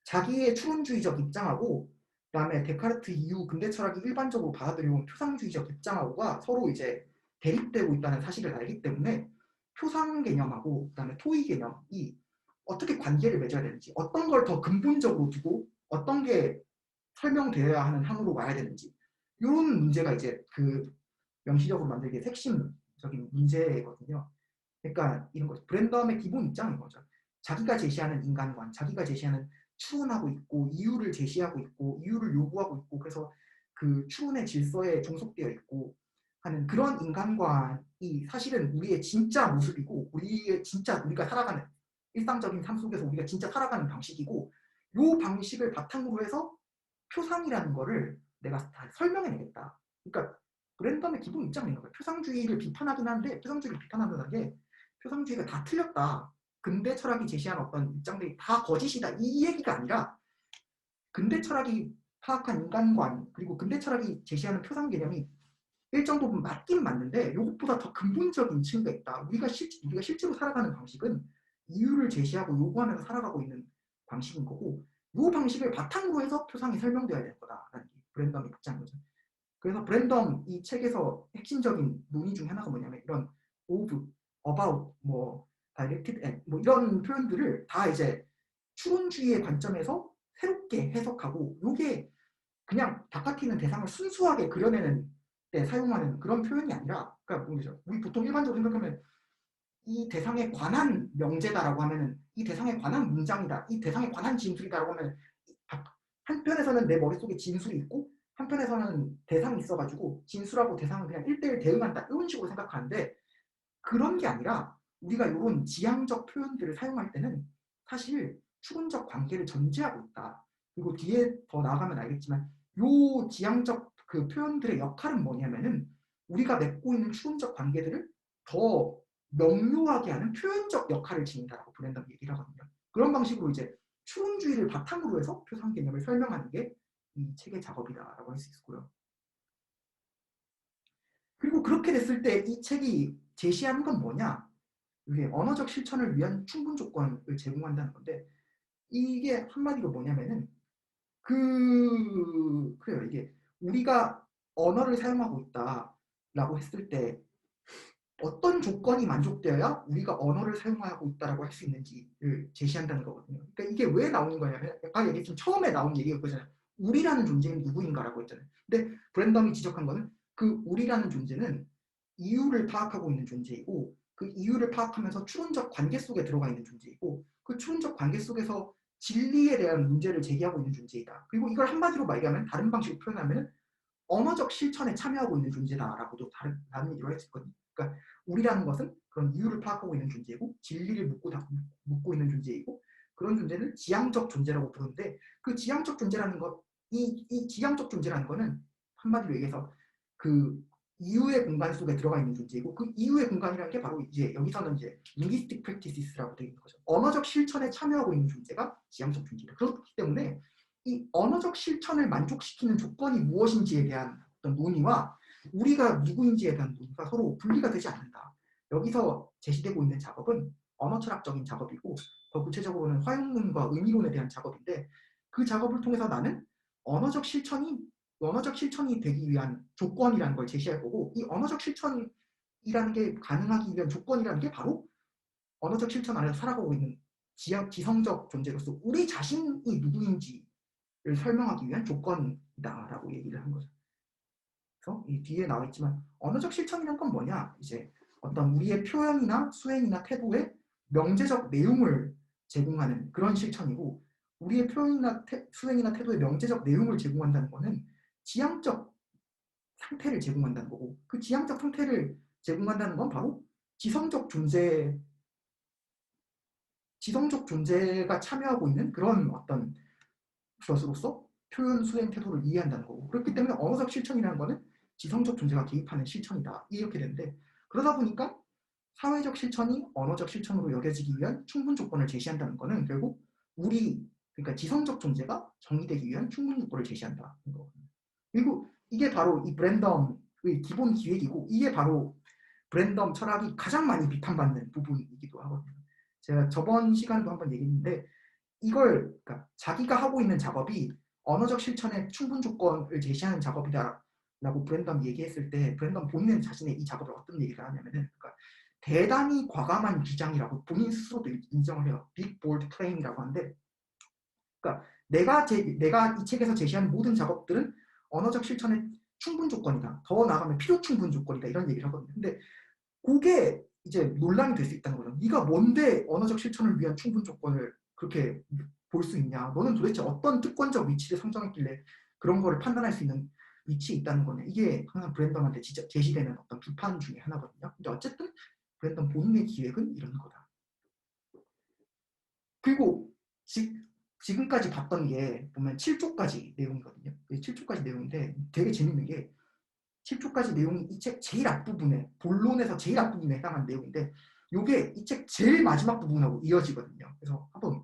자기의 추론주의적 입장하고 그다음에 데카르트 이후 근대 철학이 일반적으로 받아들여온 표상주의적 입장하고가 서로 이제 대립되고 있다는 사실을 알기 때문에 표상 개념하고 그다음에 토의 개념이 어떻게 관계를 맺어야 되는지, 어떤 걸 더 근본적으로 두고 어떤 게 설명되어야 하는 항으로 가야 되는지, 이런 문제가 이제 그 명시적으로 만들기의 핵심적인 문제거든요. 그러니까 이런 거죠. 브랜덤의 기본 입장인 거죠. 자기가 제시하는 인간관, 자기가 제시하는 추론하고 있고 이유를 제시하고 있고 이유를 요구하고 있고, 그래서 그 추론의 질서에 종속되어 있고 하는 그런 인간관이 사실은 우리의 진짜 모습이고, 우리의 진짜 우리가 살아가는 일상적인 삶 속에서 우리가 진짜 살아가는 방식이고, 이 방식을 바탕으로 해서 표상이라는 거를 내가 다 설명해내겠다. 그러니까 브랜덤의 기본 입장인 거예요. 표상주의를 비판하긴 하는데, 표상주의를 비판한다는 게 표상주의가 다 틀렸다, 근대 철학이 제시한 어떤 입장들이 다 거짓이다, 이 얘기가 아니라 근대 철학이 파악한 인간관 그리고 근대 철학이 제시하는 표상 개념이 일정 부분 맞긴 맞는데 이것보다 더 근본적인 층위가 있다. 우리가 실제로 살아가는 방식은 이유를 제시하고 요구하면서 살아가고 있는 방식인 거고, 이 방식을 바탕으로 해서 표상이 설명되어야 될 거다라는 게 브랜덤의 입장이죠. 그래서 브랜덤 이 책에서 핵심적인 논의 중 하나가 뭐냐면, 이런 of, about, 뭐 directed at, 뭐 이런 표현들을 다 이제 추론주의의 관점에서 새롭게 해석하고, 이게 그냥 바깥에 있는 대상을 순수하게 그려내는 때 사용하는 그런 표현이 아니라, 그러니까 뭐죠? 우리 보통 일반적으로 생각하면 이 대상에 관한 명제다라고 하면은 이 대상에 관한 문장이다, 이 대상에 관한 진술이다라고 하면 한편에서는 내 머릿속에 진술이 있고 한편에서는 대상이 있어가지고 진술하고 대상은 그냥 1대1 대응한다, 이런 식으로 생각하는데, 그런 게 아니라 우리가 이런 지향적 표현들을 사용할 때는 사실 추론적 관계를 전제하고 있다. 그리고 뒤에 더 나아가면 알겠지만 이 지향적 그 표현들의 역할은 뭐냐면은 우리가 맺고 있는 추론적 관계들을 더 명료하게 하는 표현적 역할을 지닌다라고 브랜덤이 얘기를 하거든요. 그런 방식으로 이제 추론주의를 바탕으로 해서 표상 개념을 설명하는 게 이 책의 작업이다라고 할 수 있고요. 그리고 그렇게 됐을 때 이 책이 제시하는 건 뭐냐? 이게 언어적 실천을 위한 충분 조건을 제공한다는 건데, 이게 한마디로 뭐냐면은 그래요. 이게 우리가 언어를 사용하고 있다라고 했을 때 어떤 조건이 만족되어야 우리가 언어를 사용하고 있다라고 할 수 있는지를 제시한다는 거거든요. 그러니까 이게 왜 나오는 거냐면, 아까 얘기했지만 처음에 나온 얘기가 그거잖아요. 우리라는 존재는 누구인가라고 했잖아요. 근데 브랜덤이 지적한 거는 그 우리라는 존재는 이유를 파악하고 있는 존재이고, 그 이유를 파악하면서 추론적 관계 속에 들어가 있는 존재이고, 그 추론적 관계 속에서 진리에 대한 문제를 제기하고 있는 존재이다. 그리고 이걸 한마디로 말하면, 다른 방식으로 표현하면 언어적 실천에 참여하고 있는 존재다라고도 다른 얘기로 할 수 있거든요. 그러니까 우리라는 것은 그런 이유를 파악하고 있는 존재이고 진리를 묻고 있는 존재이고, 그런 존재를 지향적 존재라고 부르는데, 그 지향적 존재라는 것, 이 지향적 존재라는 거는 한마디로 얘기해서 그 이유의 공간 속에 들어가 있는 존재이고, 그 이유의 공간이라는 게 바로 이제 여기서는 이제 linguistic practices라고 되어 있는 거죠. 언어적 실천에 참여하고 있는 존재가 지향적 존재다. 그렇기 때문에 이 언어적 실천을 만족시키는 조건이 무엇인지에 대한 어떤 논의와 우리가 누구인지에 대한 논의가 서로 분리가 되지 않는다. 여기서 제시되고 있는 작업은 언어 철학적인 작업이고, 더 구체적으로는 화용론과 의미론에 대한 작업인데, 그 작업을 통해서 나는 언어적 실천이 되기 위한 조건이라는 걸 제시할 거고, 이 언어적 실천이라는 게 가능하기 위한 조건이라는 게 바로 언어적 실천 안에서 살아가고 있는 지성적 존재로서 우리 자신이 누구인지를 설명하기 위한 조건이다라고 얘기를 한 거죠. 그래서 이 뒤에 나와 있지만 언어적 실천이란 건 뭐냐? 이제 어떤 우리의 표현이나 수행이나 태도에 명제적 내용을 제공하는 그런 실천이고, 우리의 표현이나 수행이나 태도에 명제적 내용을 제공한다는 거는 지향적 상태를 제공한다는 거고, 그 지향적 상태를 제공한다는 건 바로 지성적 존재가 참여하고 있는 그런 어떤 것으로서 표현, 수행, 태도를 이해한다는 거고, 그렇기 때문에 언어적 실천이라는 거는 지성적 존재가 개입하는 실천이다, 이렇게 되는데, 그러다 보니까 사회적 실천이 언어적 실천으로 여겨지기 위한 충분 조건을 제시한다는 거는 결국 그러니까 지성적 존재가 정의되기 위한 충분 조건을 제시한다는 거거든요. 그리고 이게 바로 이 브랜덤의 기본 기획이고, 이게 바로 브랜덤 철학이 가장 많이 비판받는 부분이기도 하거든요. 제가 저번 시간에도 한번 얘기했는데, 그러니까 자기가 하고 있는 작업이 언어적 실천의 충분 조건을 제시하는 작업이다라고 브랜덤이 얘기했을 때, 브랜덤 본인은 자신의 이 작업을 어떤 얘기를 하냐면은, 그러니까 대단히 과감한 주장이라고 본인 스스로도 인정을 해요. Big bold claim이라고 하는데, 그러니까 내가 이 책에서 제시하는 모든 작업들은 언어적 실천의 충분 조건이다, 더 나아가면 필요 충분 조건이다, 이런 얘기를 하거든요. 근데 그게 이제 논란이 될 수 있다는 거죠. 네가 뭔데 언어적 실천을 위한 충분 조건을 그렇게 볼 수 있냐? 너는 도대체 어떤 특권적 위치를 상정했길래 그런 거를 판단할 수 있는 위치에 있다는 거냐? 이게 항상 브랜덤한테 제시되는 어떤 비판 중에 하나거든요. 근데 어쨌든 브랜덤 본인의 기획은 이런 거다. 그리고 지금까지 봤던 게 보면 7조까지 내용이거든요. 7조까지 내용인데 되게 재밌는 게, 7조까지 내용이 이 책 제일 앞부분에, 본론에서 제일 앞부분에 해당하는 내용인데, 이게 이 책 제일 마지막 부분하고 이어지거든요. 그래서 한번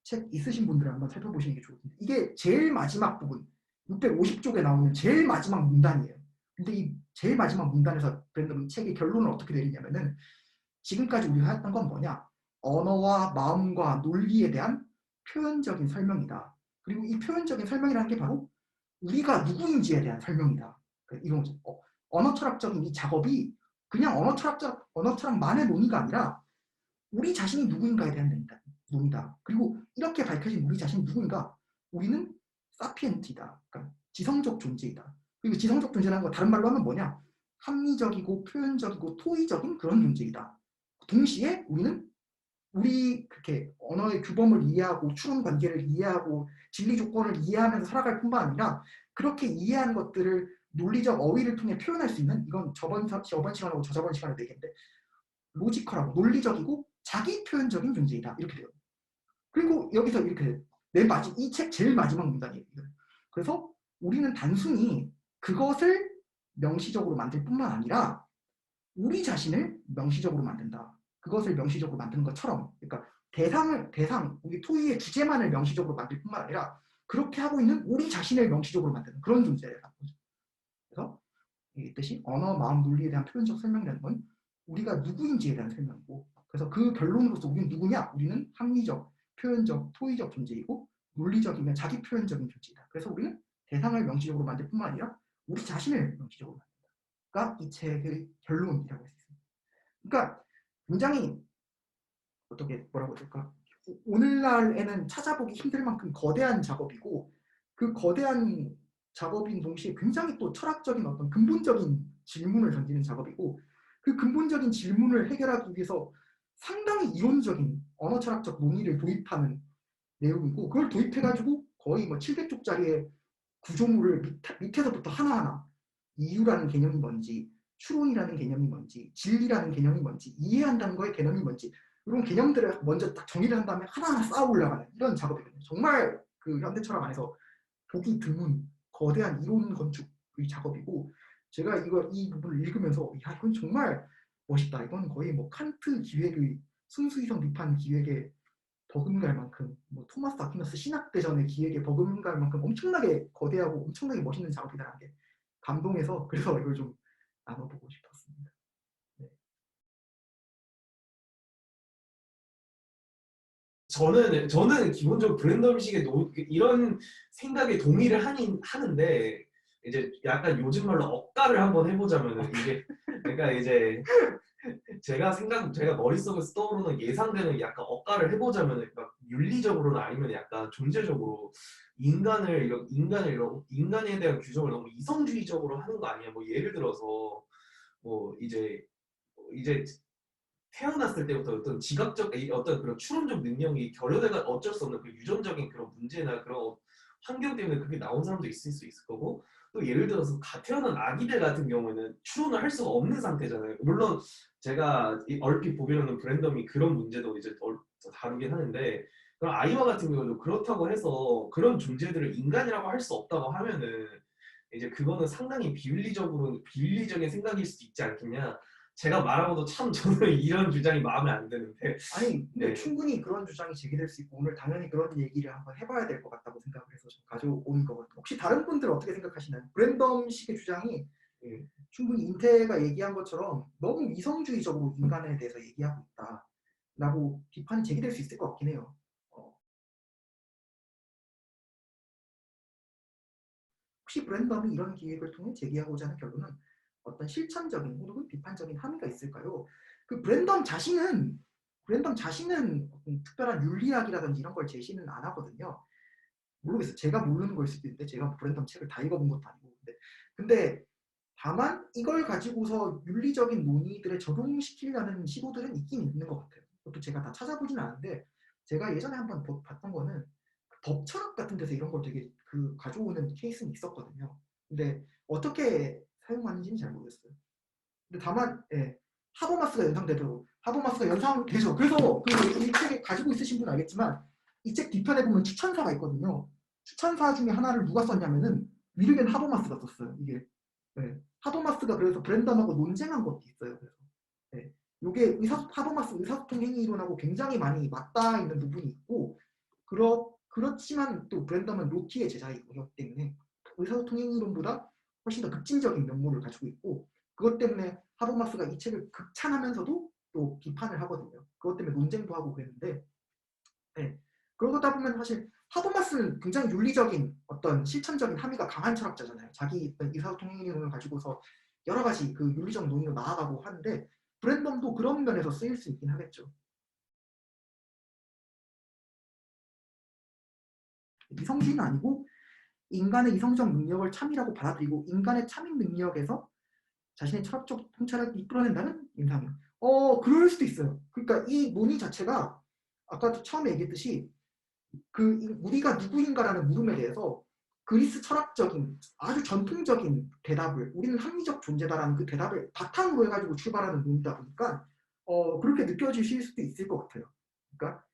책 있으신 분들은 한번 살펴보시는 게 좋을 텐데, 이게 제일 마지막 부분, 650쪽에 나오는 제일 마지막 문단이에요. 근데 이 제일 마지막 문단에서 브랜덤이 책의 결론을 어떻게 내리냐면은, 지금까지 우리가 했던 건 뭐냐? 언어와 마음과 논리에 대한 표현적인 설명이다. 그리고 이 표현적인 설명이라는 게 바로 우리가 누구인지에 대한 설명이다. 이런 거죠. 언어 철학적인 이 작업이 그냥 언어 철학만의 논의가 아니라 우리 자신이 누구인가에 대한 논의다. 그리고 이렇게 밝혀진 우리 자신이 누구인가? 우리는 사피엔티다. 그러니까 지성적 존재이다. 그리고 지성적 존재라는 거 다른 말로 하면 뭐냐? 합리적이고 표현적이고 토의적인 그런 존재이다. 동시에 우리 그렇게 언어의 규범을 이해하고 추론 관계를 이해하고 진리 조건을 이해하면서 살아갈 뿐만 아니라, 그렇게 이해한 것들을 논리적 어휘를 통해 표현할 수 있는, 이건 저번 시간하고 저저번 시간에도 얘기했는데, 로지컬하고 논리적이고 자기 표현적인 존재이다, 이렇게 돼요. 그리고 여기서 이렇게 돼요. 이 책 제일 마지막 문단이에요. 그래서 우리는 단순히 그것을 명시적으로 만들 뿐만 아니라 우리 자신을 명시적으로 만든다. 그것을 명시적으로 만드는 것처럼, 그러니까 우리 토의의 주제만을 명시적으로 만들 뿐만 아니라 그렇게 하고 있는 우리 자신을 명시적으로 만드는 그런 존재라는 거죠. 그래서 이 뜻이 언어, 마음, 논리에 대한 표현적 설명이라는 건 우리가 누구인지에 대한 설명이고, 그래서 그 결론으로서 우리는 누구냐? 우리는 합리적, 표현적, 토의적 존재이고, 논리적이면 자기 표현적인 존재이다. 그래서 우리는 대상을 명시적으로 만들 뿐만 아니라 우리 자신을 명시적으로 만든다가 이 책의 결론이라고 할 수 있습니다. 그러니까 굉장히 뭐라고 해야 될까? 오늘날에는 찾아보기 힘들 만큼 거대한 작업이고, 그 거대한 작업인 동시에 굉장히 또 철학적인 어떤 근본적인 질문을 던지는 작업이고, 그 근본적인 질문을 해결하기 위해서 상당히 이론적인 언어 철학적 논의를 도입하는 내용이고, 그걸 도입해가지고 거의 뭐 700쪽짜리의 구조물을 밑에서부터 하나하나 이유라는 개념이 뭔지, 추론이라는 개념이 뭔지, 진리라는 개념이 뭔지, 이해한다는 거의 개념이 뭔지, 이런 개념들을 먼저 딱 정의를 한 다음에 하나하나 쌓아 올라가는 이런 작업이거든요. 정말 그 현대 철학 안에서 보기 드문 거대한 이론 건축의 작업이고, 제가 이 부분을 읽으면서 야, 이건 정말 멋있다. 이건 거의 뭐 칸트 기획의 순수이성 비판 기획에 버금갈 만큼, 뭐 토마스 아퀴나스 신학대전의 기획에 버금갈 만큼 엄청나게 거대하고 엄청나게 멋있는 작업이라는 게 감동해서, 그래서 이걸 좀 나눠보고 싶었습니다. 네. 저는 기본적으로 브랜덤식의 이런 생각에 동의를 하는데 이제 약간 요즘 말로 억가를 한번 해보자면은 이게 그러니까 이제 제가 머릿속에서 떠오르는 예상되는 약간 억가를 해보자면은 막 윤리적으로나 아니면 약간 존재적으로 인간에 대한 규정을 너무 이성주의적으로 하는 거 아니야? 뭐 예를 들어서 뭐 이제 태어났을 때부터 어떤 어떤 그런 추론적 능력이 결여돼가 어쩔 수 없는 그 유전적인 그런 문제나 그런 환경 때문에 그게 나온 사람도 있을 수 있을 거고 또 예를 들어서 태어난 아기들 같은 경우에는 추론을 할 수가 없는 상태잖아요. 물론 제가 얼핏 보기로는 브랜덤이 그런 문제도 이제 다루긴 하는데 그럼 아이와 같은 경우도 그렇다고 해서 그런 존재들을 인간이라고 할 수 없다고 하면은 이제 그거는 상당히 비윤리적인 생각일 수도 있지 않겠냐. 제가 말하고도 참 저는 이런 주장이 마음에 안 드는데 아니 근데 네. 충분히 그런 주장이 제기될 수 있고 오늘 당연히 그런 얘기를 한번 해봐야 될 것 같다고 생각을 해서 좀 가져온 거거든요. 혹시 다른 분들 어떻게 생각하시나요? 브랜덤식의 주장이 충분히 인태가 얘기한 것처럼 너무 이성주의적으로 인간에 대해서 얘기하고 있다라고 비판이 제기될 수 있을 것 같긴 해요. 혹시 브랜덤이 이런 기획을 통해 제기하고자 하는 결론은 어떤 실천적인 혹은 비판적인 함의가 있을까요? 그 브랜덤 자신은 어떤 특별한 윤리학이라든지 이런 걸 제시는 안 하거든요. 모르겠어요. 제가 모르는 걸 수도 있는데 제가 브랜덤 책을 다 읽어본 것도 아니고 근데 다만 이걸 가지고서 윤리적인 논의들에 적용시키려는 시도들은 있긴 있는 것 같아요. 그것도 제가 다 찾아보진 않았는데 제가 예전에 한번 봤던 거는 법 철학 같은 데서 이런 걸 되게 가져오는 케이스는 있었거든요. 근데 어떻게 사용하는지는 잘 모르겠어요. 근데 다만 하버마스가 연상되도록 하버마스가 연상되죠. 그래서 이 책을 가지고 있으신 분 알겠지만 이 책 뒤편에 보면 추천사가 있거든요. 추천사 중에 하나를 누가 썼냐면은 위르겐 하버마스가 썼어요. 이게 하버마스가 그래서 브랜덤하고 논쟁한 것도 있어요. 그래서 이게 하버마스 의사소통 행위 이론하고 굉장히 많이 맞닿아 있는 부분이 있고 그렇지만 또 브랜덤은 로티의 제자이기 때문에 의사소통 행위 이론보다 훨씬 더 급진적인 면모를 가지고 있고 그것 때문에 하버마스가 이 책을 극찬하면서도 또 비판을 하거든요. 그것 때문에 논쟁도 하고 그랬는데 그러다 보면 사실 하버마스는 굉장히 윤리적인 어떤 실천적인 함의가 강한 철학자잖아요. 자기 의사소통 행위 이론을 가지고서 여러 가지 그 윤리적 논의로 나아가고 하는데 브랜덤도 그런 면에서 쓰일 수 있긴 하겠죠. 이성주의는 아니고 인간의 이성적 능력을 참이라고 받아들이고 인간의 참인 능력에서 자신의 철학적 통찰을 이끌어낸다는 인상이에요. 그럴 수도 있어요. 그러니까 이 논의 자체가 아까도 처음에 얘기했듯이 우리가 누구인가라는 물음에 대해서 그리스 철학적인 아주 전통적인 대답을 우리는 합리적 존재다라는 그 대답을 바탕으로 해가지고 출발하는 논의다 보니까 그렇게 느껴지실 수도 있을 것 같아요. 그러니까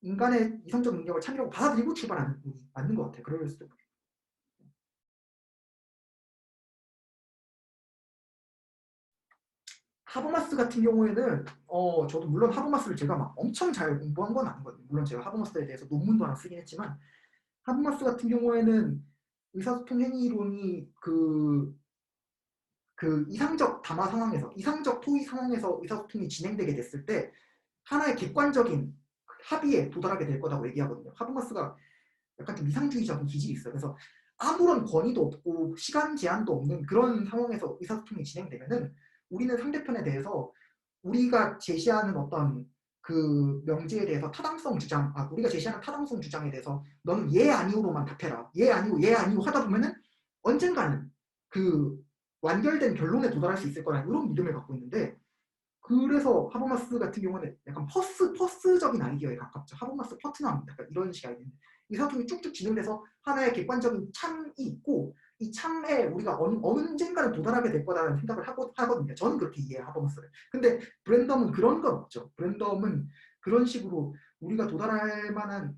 인간의 이성적 능력을 참이라고 받아들이고 출발하는 논의 맞는 것 같아요. 그럴 수도. 하버마스 같은 경우에는 저도 물론 하버마스를 제가 막 엄청 잘 공부한 건 아니거든요. 물론 제가 하버마스에 대해서 논문도 하나 쓰긴 했지만 하버마스 같은 경우에는 의사소통 행위 이론이 이상적 담화 상황에서 이상적 토의 상황에서 의사소통이 진행되게 됐을 때 하나의 객관적인 합의에 도달하게 될 거라고 얘기하거든요. 하버마스가 약간 좀 이상주의적인 기질이 있어요. 그래서 아무런 권위도 없고 시간 제한도 없는 그런 상황에서 의사소통이 진행되면은 우리는 상대편에 대해서 우리가 제시하는 어떤 그 명제에 대해서 우리가 제시하는 타당성 주장에 대해서 너는 예 아니오로만 답해라. 예 아니오 하다 보면은 언젠가는 그 완결된 결론에 도달할 수 있을 거라는 이런 믿음을 갖고 있는데 그래서 하버마스 같은 경우는 약간 퍼스적인 아이디어에 가깝죠. 하버마스 퍼트넘 약간 이런 식의 아이디어인데 이 사통이 쭉쭉 진행돼서 하나의 객관적인 참이 있고 이 참에 우리가 언젠가는 도달하게 될 거라는 생각을 하거든요. 저는 그렇게 이해해요. 하버마스를. 근데 브랜덤은 그런 건 없죠. 브랜덤은 그런 식으로 우리가 도달할 만한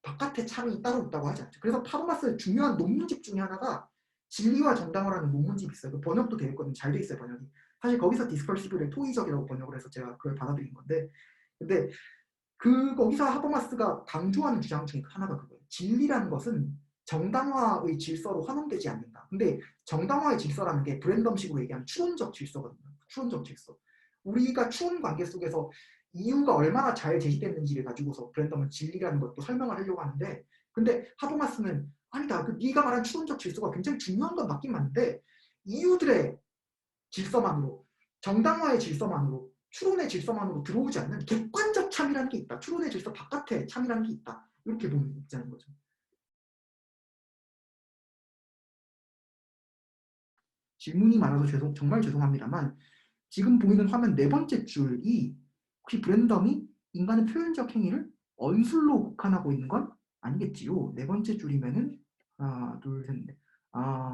바깥의 참이 따로 있다고 하지 않죠. 그래서 하버마스의 중요한 논문집 중에 하나가 진리와 정당화라는 논문집이 있어요. 그 번역도 되어 있거든요. 잘 돼 있어요. 번역이. 사실 거기서 디스컬시브를 토의적이라고 번역을 해서 제가 그걸 받아들인 건데 근데 거기서 하버마스가 강조하는 주장 중에 하나가 그거예요. 진리라는 것은 정당화의 질서로 환원되지 않는다. 근데 정당화의 질서라는 게 브랜덤식으로 얘기하는 추론적 질서거든요. 추론적 질서. 우리가 추론 관계 속에서 이유가 얼마나 잘 제시됐는지를 가지고서 브랜덤은 진리라는 것도 설명을 하려고 하는데, 근데 하버마스는 아니다. 그 네가 말한 추론적 질서가 굉장히 중요한 건 맞긴 맞는데 이유들의 질서만으로, 정당화의 질서만으로, 추론의 질서만으로 들어오지 않는 객관적 참이라는 게 있다. 추론의 질서 바깥에 참이라는 게 있다. 이렇게 보면 있자는 거죠. 질문이 많아서 정말 죄송합니다만 지금 보이는 화면 네 번째 줄이 혹시 브랜덤이 인간의 표현적 행위를 언술로 국한하고 있는 건 아니겠지요? 네 번째 줄이면은 하나, 둘, 셋, 넷.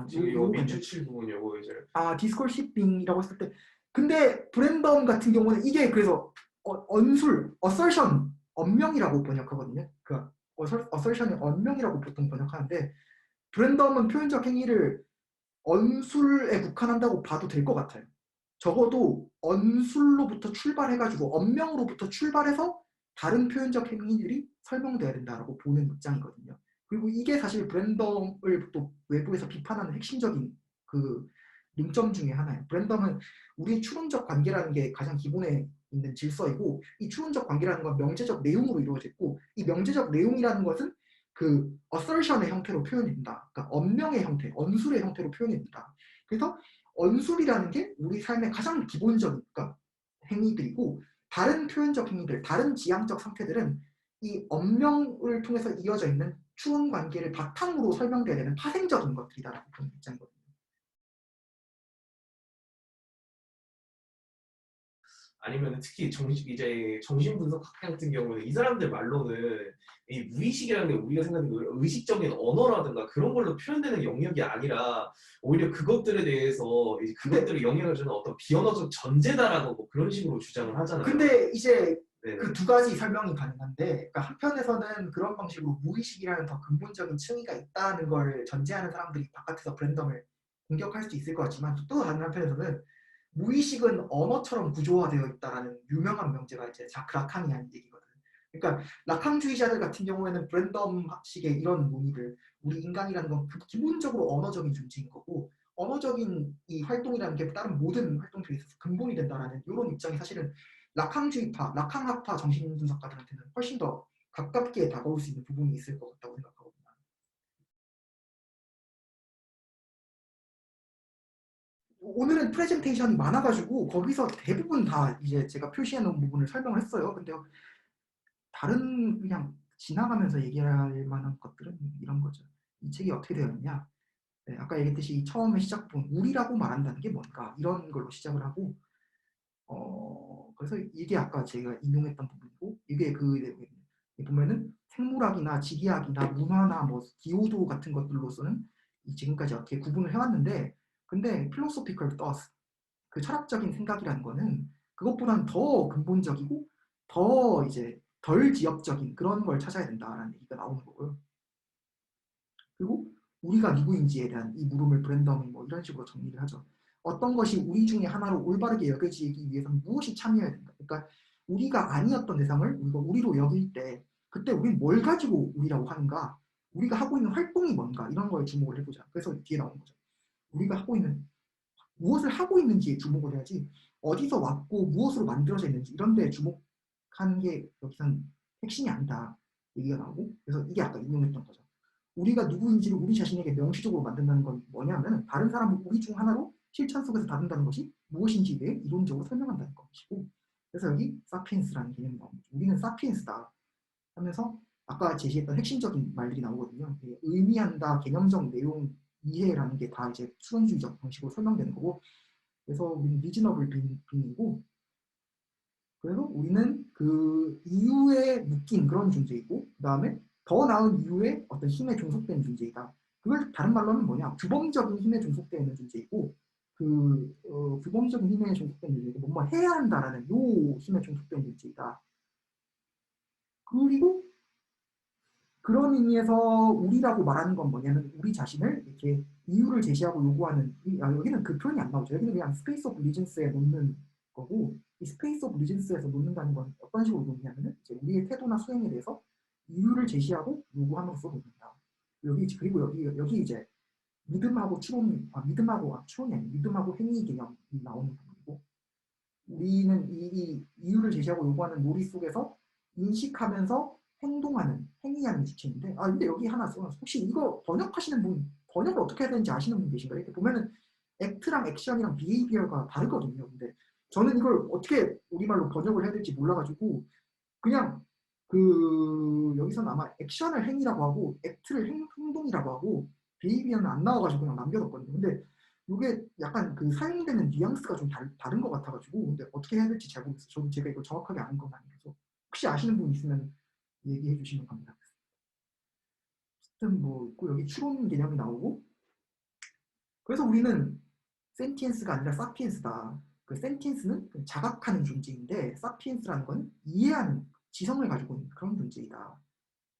지금 요 요거겠네. 밑줄 부분 요거 이제 디스콜시빙이라고 했을 때, 근데 브랜덤 같은 경우는 이게 그래서 언술, 어설션, 언명이라고 번역하거든요. 그 어설션이 언명이라고 보통 번역하는데 브랜덤은 표현적 행위를 언술에 국한한다고 봐도 될 것 같아요. 적어도 언술로부터 출발해가지고 언명으로부터 출발해서 다른 표현적 행위들이 설명돼야 된다라고 보는 입장이거든요. 그리고 이게 사실 브랜덤을 또 외부에서 비판하는 핵심적인 그 맹점 중에 하나예요. 브랜덤은 우리의 추론적 관계라는 게 가장 기본에 있는 질서이고, 이 추론적 관계라는 건 명제적 내용으로 이루어져 있고, 이 명제적 내용이라는 것은 그 assertion의 형태로 표현이 된다. 그러니까 언명의 형태, 언술의 형태로 표현이 된다. 그래서 언술이라는 게 우리 삶의 가장 기본적인 그러니까 행위들이고, 다른 표현적 행위들, 다른 지향적 상태들은 이 언명을 통해서 이어져 있는 추론 관계를 바탕으로 설명돼야 되는 파생적인 것들이다라고 보는 입장이거든요. 아니면 특히 이제 정신분석학 같은 경우는 이 사람들 말로는 이 무의식이라는 게 우리가 생각하는 그 의식적인 언어라든가 그런 걸로 표현되는 영역이 아니라 오히려 그것들에 대해서 이제 그것들을 영향을 주는 어떤 비언어적 전제다라고 뭐 그런 식으로 주장을 하잖아요. 근데 이제 네네. 그 두 가지 설명이 가능한데, 그러니까 한편에서는 그런 방식으로 무의식이라는 더 근본적인 층위가 있다는 걸 전제하는 사람들이 바깥에서 브랜덤을 공격할 수 있을 것 같지만, 또 다른 한편에서는 무의식은 언어처럼 구조화되어 있다라는 유명한 명제가 이제 자크 라칸이 한 얘기거든. 그러니까 라칸주의자들 같은 경우에는 브랜덤식의 이런 논의를, 우리 인간이라는 건 기본적으로 언어적인 존재인 거고, 언어적인 이 활동이라는 게 다른 모든 활동들에 있어서 근본이 된다라는 이런 입장이 사실은 라캉주의파, 라캉학파 정신분석가들한테는 훨씬 더 가깝게 다가올 수 있는 부분이 있을 것 같다고 생각하거든요. 오늘은 프레젠테이션이 많아가지고 거기서 대부분 다 이제 제가 표시해놓은 부분을 설명을 했어요. 근데 다른 그냥 지나가면서 얘기할 만한 것들은 이런 거죠. 이 책이 어떻게 되었느냐. 네, 아까 얘기했듯이 처음에 시작부분 우리라고 말한다는 게 뭔가 이런 걸로 시작을 하고, 그래서 이게 아까 제가 인용했던 부분이고, 이게 그 보면은 생물학이나 지리학이나 문화나 뭐 기호도 같은 것들로서는 지금까지 어떻게 구분을 해왔는데, 근데 philosophical thought, 그 철학적인 생각이라는 거는 그것보다는 더 근본적이고 더 이제 덜 지엽적인 그런 걸 찾아야 된다라는 얘기가 나오는 거고요. 그리고 우리가 누구인지에 대한 이 물음을 브랜덤이 뭐 이런 식으로 정리를 하죠. 어떤 것이 우리 중에 하나로 올바르게 여겨지기 위해서는 무엇이 참여해야 된다. 그러니까 우리가 아니었던 대상을 우리가 우리로 여길 때 그때 우리는 뭘 가지고 우리라고 하는가, 우리가 하고 있는 활동이 뭔가 이런 거에 주목을 해보자. 그래서 뒤에 나오는 거죠. 우리가 하고 있는 무엇을 하고 있는지에 주목을 해야지 어디서 왔고 무엇으로 만들어져 있는지 이런 데에 주목하는 게 여기서는 핵심이 아니다 얘기가 나오고, 그래서 이게 아까 인용했던 거죠. 우리가 누구인지를 우리 자신에게 명시적으로 만든다는 건 뭐냐면 다른 사람을 우리 중 하나로 실천 속에서 다룬다는 것이 무엇인지에 대해 이론적으로 설명한다는 것이고, 그래서 여기 사피엔스라는 개념이 나옵니다. 우리는 사피엔스다 하면서 아까 제시했던 핵심적인 말들이 나오거든요. 의미한다, 개념적 내용, 이해라는 게 다 이제 수론주의적 방식으로 설명되는 거고, 그래서 우리는 리즈너블 빙이고, 그래서 우리는 그 이유에 묶인 그런 존재이고, 그 다음에 더 나은 이유에 어떤 힘에 종속된 존재이다. 그걸 다른 말로는 뭐냐? 규범적인 힘에 종속되어 있는 존재이고, 규범적인 힘에 종속된 존재이고, 뭐뭐 해야 한다라는 요 힘에 종속된 존재이다. 그리고 그런 의미에서 우리라고 말하는 건 뭐냐면 우리 자신을 이렇게 이유를 제시하고 요구하는, 여기는 그 표현이 안 나오죠. 여기는 그냥 스페이스 오브 리전스에 놓는 거고, 이 스페이스 오브 리전스에서 놓는다는 건 어떤 식으로 놓냐면은 이제 우리의 태도나 수행에 대해서 이유를 제시하고 요구함으로써 놓는다. 그리고 여기 이제 믿음하고 추론이 아니 믿음하고 행위 개념이 나오는 부분이고, 우리는 이 이유를 제시하고 요구하는 놀이 속에서 인식하면서 행동하는, 행위하는 지체인데, 근데 여기 하나 써놨어. 혹시 이거 번역하시는 분, 번역을 어떻게 해야 되는지 아시는 분 계신가요? 이렇게 보면은 액트랑 액션이랑 비헤이비어가 다르거든요. 근데 저는 이걸 어떻게 우리말로 번역을 해야 될지 몰라가지고 그냥 여기서는 아마 액션을 행위라고 하고 액트를 행동이라고 하고 비헤이비어는 안 나와가지고 그냥 남겨뒀거든요. 근데 이게 약간 그 사용되는 뉘앙스가 좀 다른 것 같아가지고 근데 어떻게 해야 될지 잘 모르겠어요. 저도 제가 이거 정확하게 아는 건 아니라서 혹시 아시는 분 있으면 얘기해 주시면 감사하겠습니다. 어쨌든 뭐 있고 여기 추론 개념이 나오고 그래서 우리는 센티엔스가 아니라 사피엔스다. 그 센티엔스는 자각하는 존재인데 사피엔스라는 건 이해하는 지성을 가지고 있는 그런 존재이다.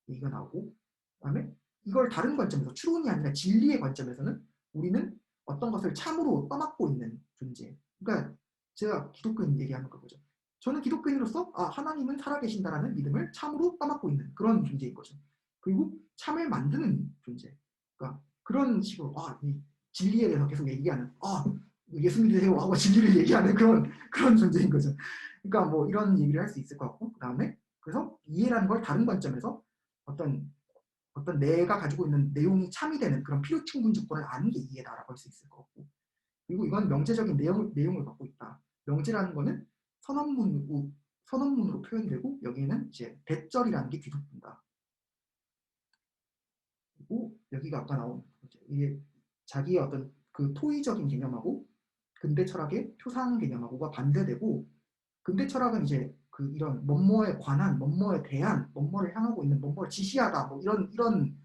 얘기가 나오고 그다음에 이걸 다른 관점에서 추론이 아니라 진리의 관점에서는 우리는 어떤 것을 참으로 떠맡고 있는 존재. 그러니까 제가 기독교인 얘기하는 거죠. 저는 기독교인으로서 하나님은 살아계신다라는 믿음을 참으로 떠맡고 있는 그런 존재인 거죠. 그리고 참을 만드는 존재. 그러니까 그런 식으로 이 진리에 대해서 계속 얘기하는 예수 믿으세요 하고 진리를 얘기하는 그런 존재인 거죠. 그러니까 뭐 이런 얘기를 할 수 있을 것 같고 그다음에 그래서 이해라는 걸 다른 관점에서 어떤 내가 가지고 있는 내용이 참이 되는 그런 필요 충분 조건을 아는 게 이해다라고 할 수 있을 것 같고 그리고 이건 명제적인 내용을 갖고 있다. 명제라는 거는 선언문으로 표현되고 여기에는 이제 대절이라는 게 뒤덮는다. 그리고 여기가 아까 나온 이게 자기의 어떤 그 토의적인 개념하고 근대 철학의 표상 개념하고가 반대되고 근대 철학은 이제 그 이런 뭐뭐에 관한, 뭐뭐에 대한, 뭐뭐를 향하고 있는, 뭐뭐를 지시하다, 뭐 이런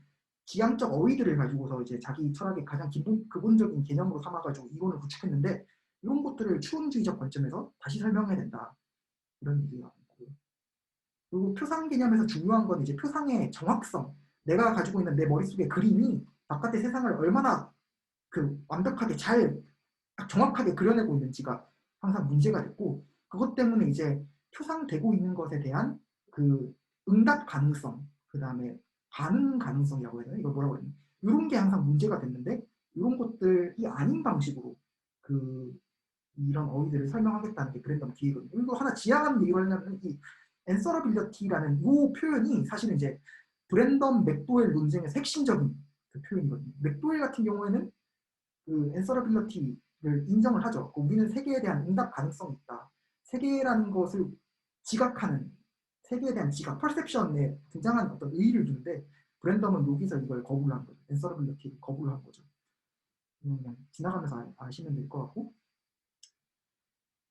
지향적 어휘들을 가지고서 이제 자기 철학의 가장 근본적인 개념으로 삼아가지고 이론을 구축했는데 이런 것들을 추론주의적 관점에서 다시 설명해야 된다. 이런 얘기가 있고 그리고 표상 개념에서 중요한 건 이제 표상의 정확성. 내가 가지고 있는 내 머릿속의 그림이 바깥의 세상을 얼마나 완벽하게 잘 정확하게 그려내고 있는지가 항상 문제가 됐고 그것 때문에 이제 표상되고 있는 것에 대한 그 응답 가능성 그 다음에 반응 가능성이라고 해야 되나 이거 뭐라고 해야 되나 이런 게 항상 문제가 됐는데 이런 것들이 아닌 방식으로 이런 어휘들을 설명하겠다는 게 브랜덤 기획이거든요. 그리고 하나 지향하는 얘기를 하려면 이 앤서러빌리티라는 이 표현이 사실은 이제 브랜덤 맥도웰 논쟁에서 핵심적인 그 표현이거든요. 맥도웰 같은 경우에는 그 앤서러빌리티를 인정을 하죠. 우리는 세계에 대한 응답 가능성이 있다. 세계라는 것을 지각하는 세계에 대한 지각, 퍼셉션에 등장한 어떤 의의를 두는데 브랜덤은 여기서 이걸 거부를 한 거죠. 앤서러빌리티를 거부를 한 거죠. 그냥 지나가면서 아시면 될 것 같고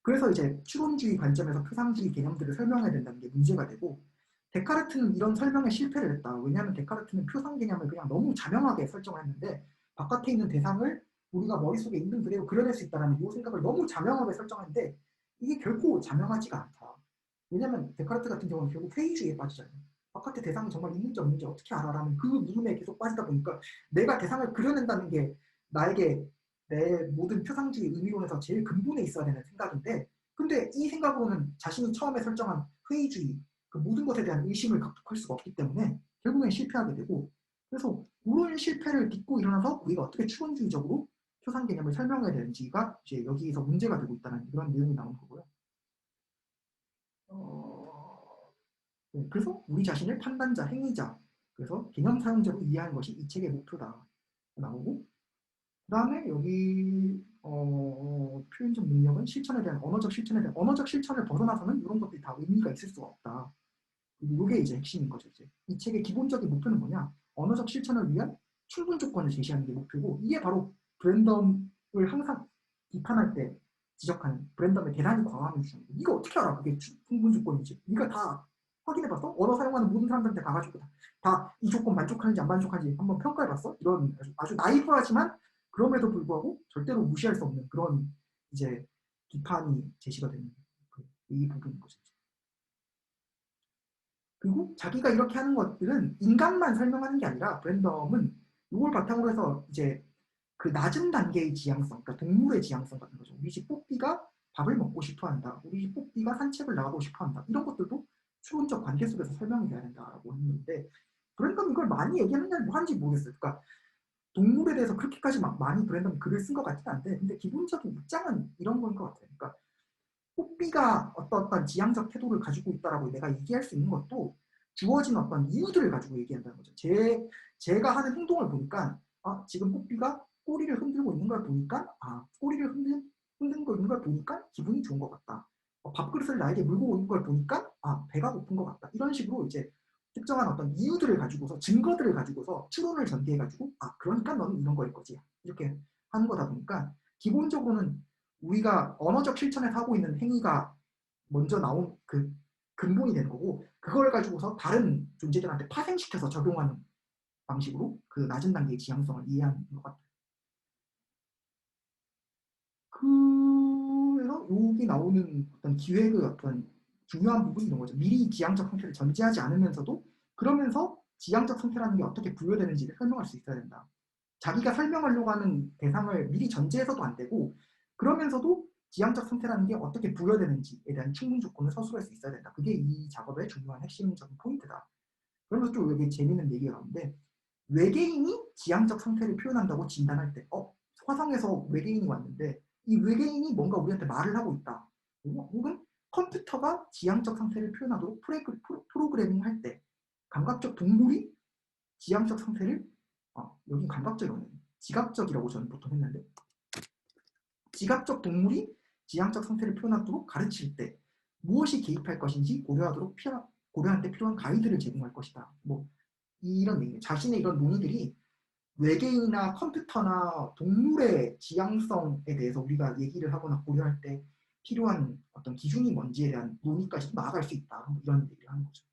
그래서 이제 추론주의 관점에서 표상주의 개념들을 설명해야 된다는 게 문제가 되고 데카르트는 이런 설명에 실패를 했다. 왜냐하면 데카르트는 표상 개념을 그냥 너무 자명하게 설정을 했는데 바깥에 있는 대상을 우리가 머릿속에 있는 그대로 그려낼 수 있다는 이 생각을 너무 자명하게 설정했는데 이게 결코 자명하지가 않다. 왜냐하면 데카르트 같은 경우는 결국 회의주의에 빠지잖아요. 바깥에 대상이 정말 있는지 없는지 어떻게 알아라는 그 물음에 계속 빠지다 보니까 내가 대상을 그려낸다는 게 나에게 내 모든 표상주의 의미론에서 제일 근본에 있어야 되는 생각인데 근데 이 생각으로는 자신이 처음에 설정한 회의주의 그 모든 것에 대한 의심을 극복할 수가 없기 때문에 결국엔 실패하게 되고 그래서 이런 실패를 딛고 일어나서 우리가 어떻게 추론주의적으로 표상 개념을 설명해야 되는지가 이제 여기서 문제가 되고 있다는 그런 내용이 나오는 거고요. 그래서 우리 자신을 판단자, 행위자, 그래서 개념 사용자로 이해하는 것이 이 책의 목표다 나오고 그 다음에 여기 표현적 능력은 실천에 대한 언어적 실천을 벗어나서는 이런 것들이 다 의미가 있을 수가 없다. 이게 이제 핵심인 거죠. 이제 이 책의 기본적인 목표는 뭐냐? 언어적 실천을 위한 충분 조건을 제시하는 게 목표고 이게 바로 브랜덤을 항상 비판할 때 지적하는 브랜덤의 대단히 과감한 주장이고 이거 어떻게 알아? 그게 충분 조건인지. 네가 다 확인해봤어? 언어 사용하는 모든 사람들한테 가가지고 다 이 조건 만족하는지 안 만족하는지 한번 평가해봤어? 이런 아주 나이브하지만 그럼에도 불구하고 절대로 무시할 수 없는 그런 이제 비판이 제시가 되는 이 부분인 거죠. 그리고 자기가 이렇게 하는 것들은 인간만 설명하는 게 아니라 브랜덤은 이걸 바탕으로 해서 이제 그 낮은 단계의 지향성, 그러니까 동물의 지향성 같은 거죠. 우리 집 뽀삐가 밥을 먹고 싶어 한다. 우리 집 뽀삐가 산책을 나가고 싶어 한다. 이런 것들도 추론적 관계 속에서 설명이 돼야 된다라고 했는데 브랜덤이 이걸 많이 얘기하느냐 뭐 하는지 모르겠어요. 그러니까 동물에 대해서 그렇게까지 막 많이 브랜덤이 글을 쓴 것 같진 않은데 근데 기본적인 입장은 이런 거인 것 같아요. 그러니까 뽀삐가 어떤 지향적 태도를 가지고 있다라고 내가 얘기할 수 있는 것도 주어진 어떤 이유들을 가지고 얘기한다는 거죠. 제가 하는 행동을 보니까 지금 뽀삐가 꼬리를 흔들고 있는 걸 보니까 꼬리를 흔들고 있는 걸 보니까 기분이 좋은 것 같다. 밥그릇을 나에게 물고 있는 걸 보니까 배가 고픈 것 같다. 이런 식으로 이제 특정한 어떤 이유들을 가지고서 증거들을 가지고서 추론을 전개해가지고 그러니까 너는 이런 거일 거지. 이렇게 하는 거다 보니까 기본적으로는 우리가 언어적 실천에서 하고 있는 행위가 먼저 나온 그 근본이 되는 거고 그걸 가지고서 다른 존재들한테 파생시켜서 적용하는 방식으로 그 낮은 단계의 지향성을 이해하는 것 같아요. 그래서 여기 나오는 어떤 기획의 어떤 중요한 부분이 이런 거죠. 미리 지향적 상태를 전제하지 않으면서도 그러면서 지향적 상태라는 게 어떻게 부여되는지를 설명할 수 있어야 된다. 자기가 설명하려고 하는 대상을 미리 전제해서도 안 되고 그러면서도 지향적 상태라는 게 어떻게 부여되는지에 대한 충분 조건을 서술할 수 있어야 된다. 그게 이 작업의 중요한 핵심적인 포인트다. 그러면서 좀 여기 재미있는 얘기가 나오는데 외계인이 지향적 상태를 표현한다고 진단할 때 화성에서 외계인이 왔는데 이 외계인이 뭔가 우리한테 말을 하고 있다. 혹은 컴퓨터가 지향적 상태를 표현하도록 프로그래밍 할 때 감각적 동물이 지향적 상태를 여기 감각적이라고 지각적이라고 저는 보통 했는데 지각적 동물이 지향적 상태를 표현하도록 가르칠 때 무엇이 개입할 것인지 고려하는데 필요한 가이드를 제공할 것이다. 뭐 이런 얘기, 자신의 이런 논의들이 외계인이나 컴퓨터나 동물의 지향성에 대해서 우리가 얘기를 하거나 고려할 때 필요한 어떤 기준이 뭔지에 대한 논의까지도 나아갈 수 있다. 이런 얘기를 하는 거죠.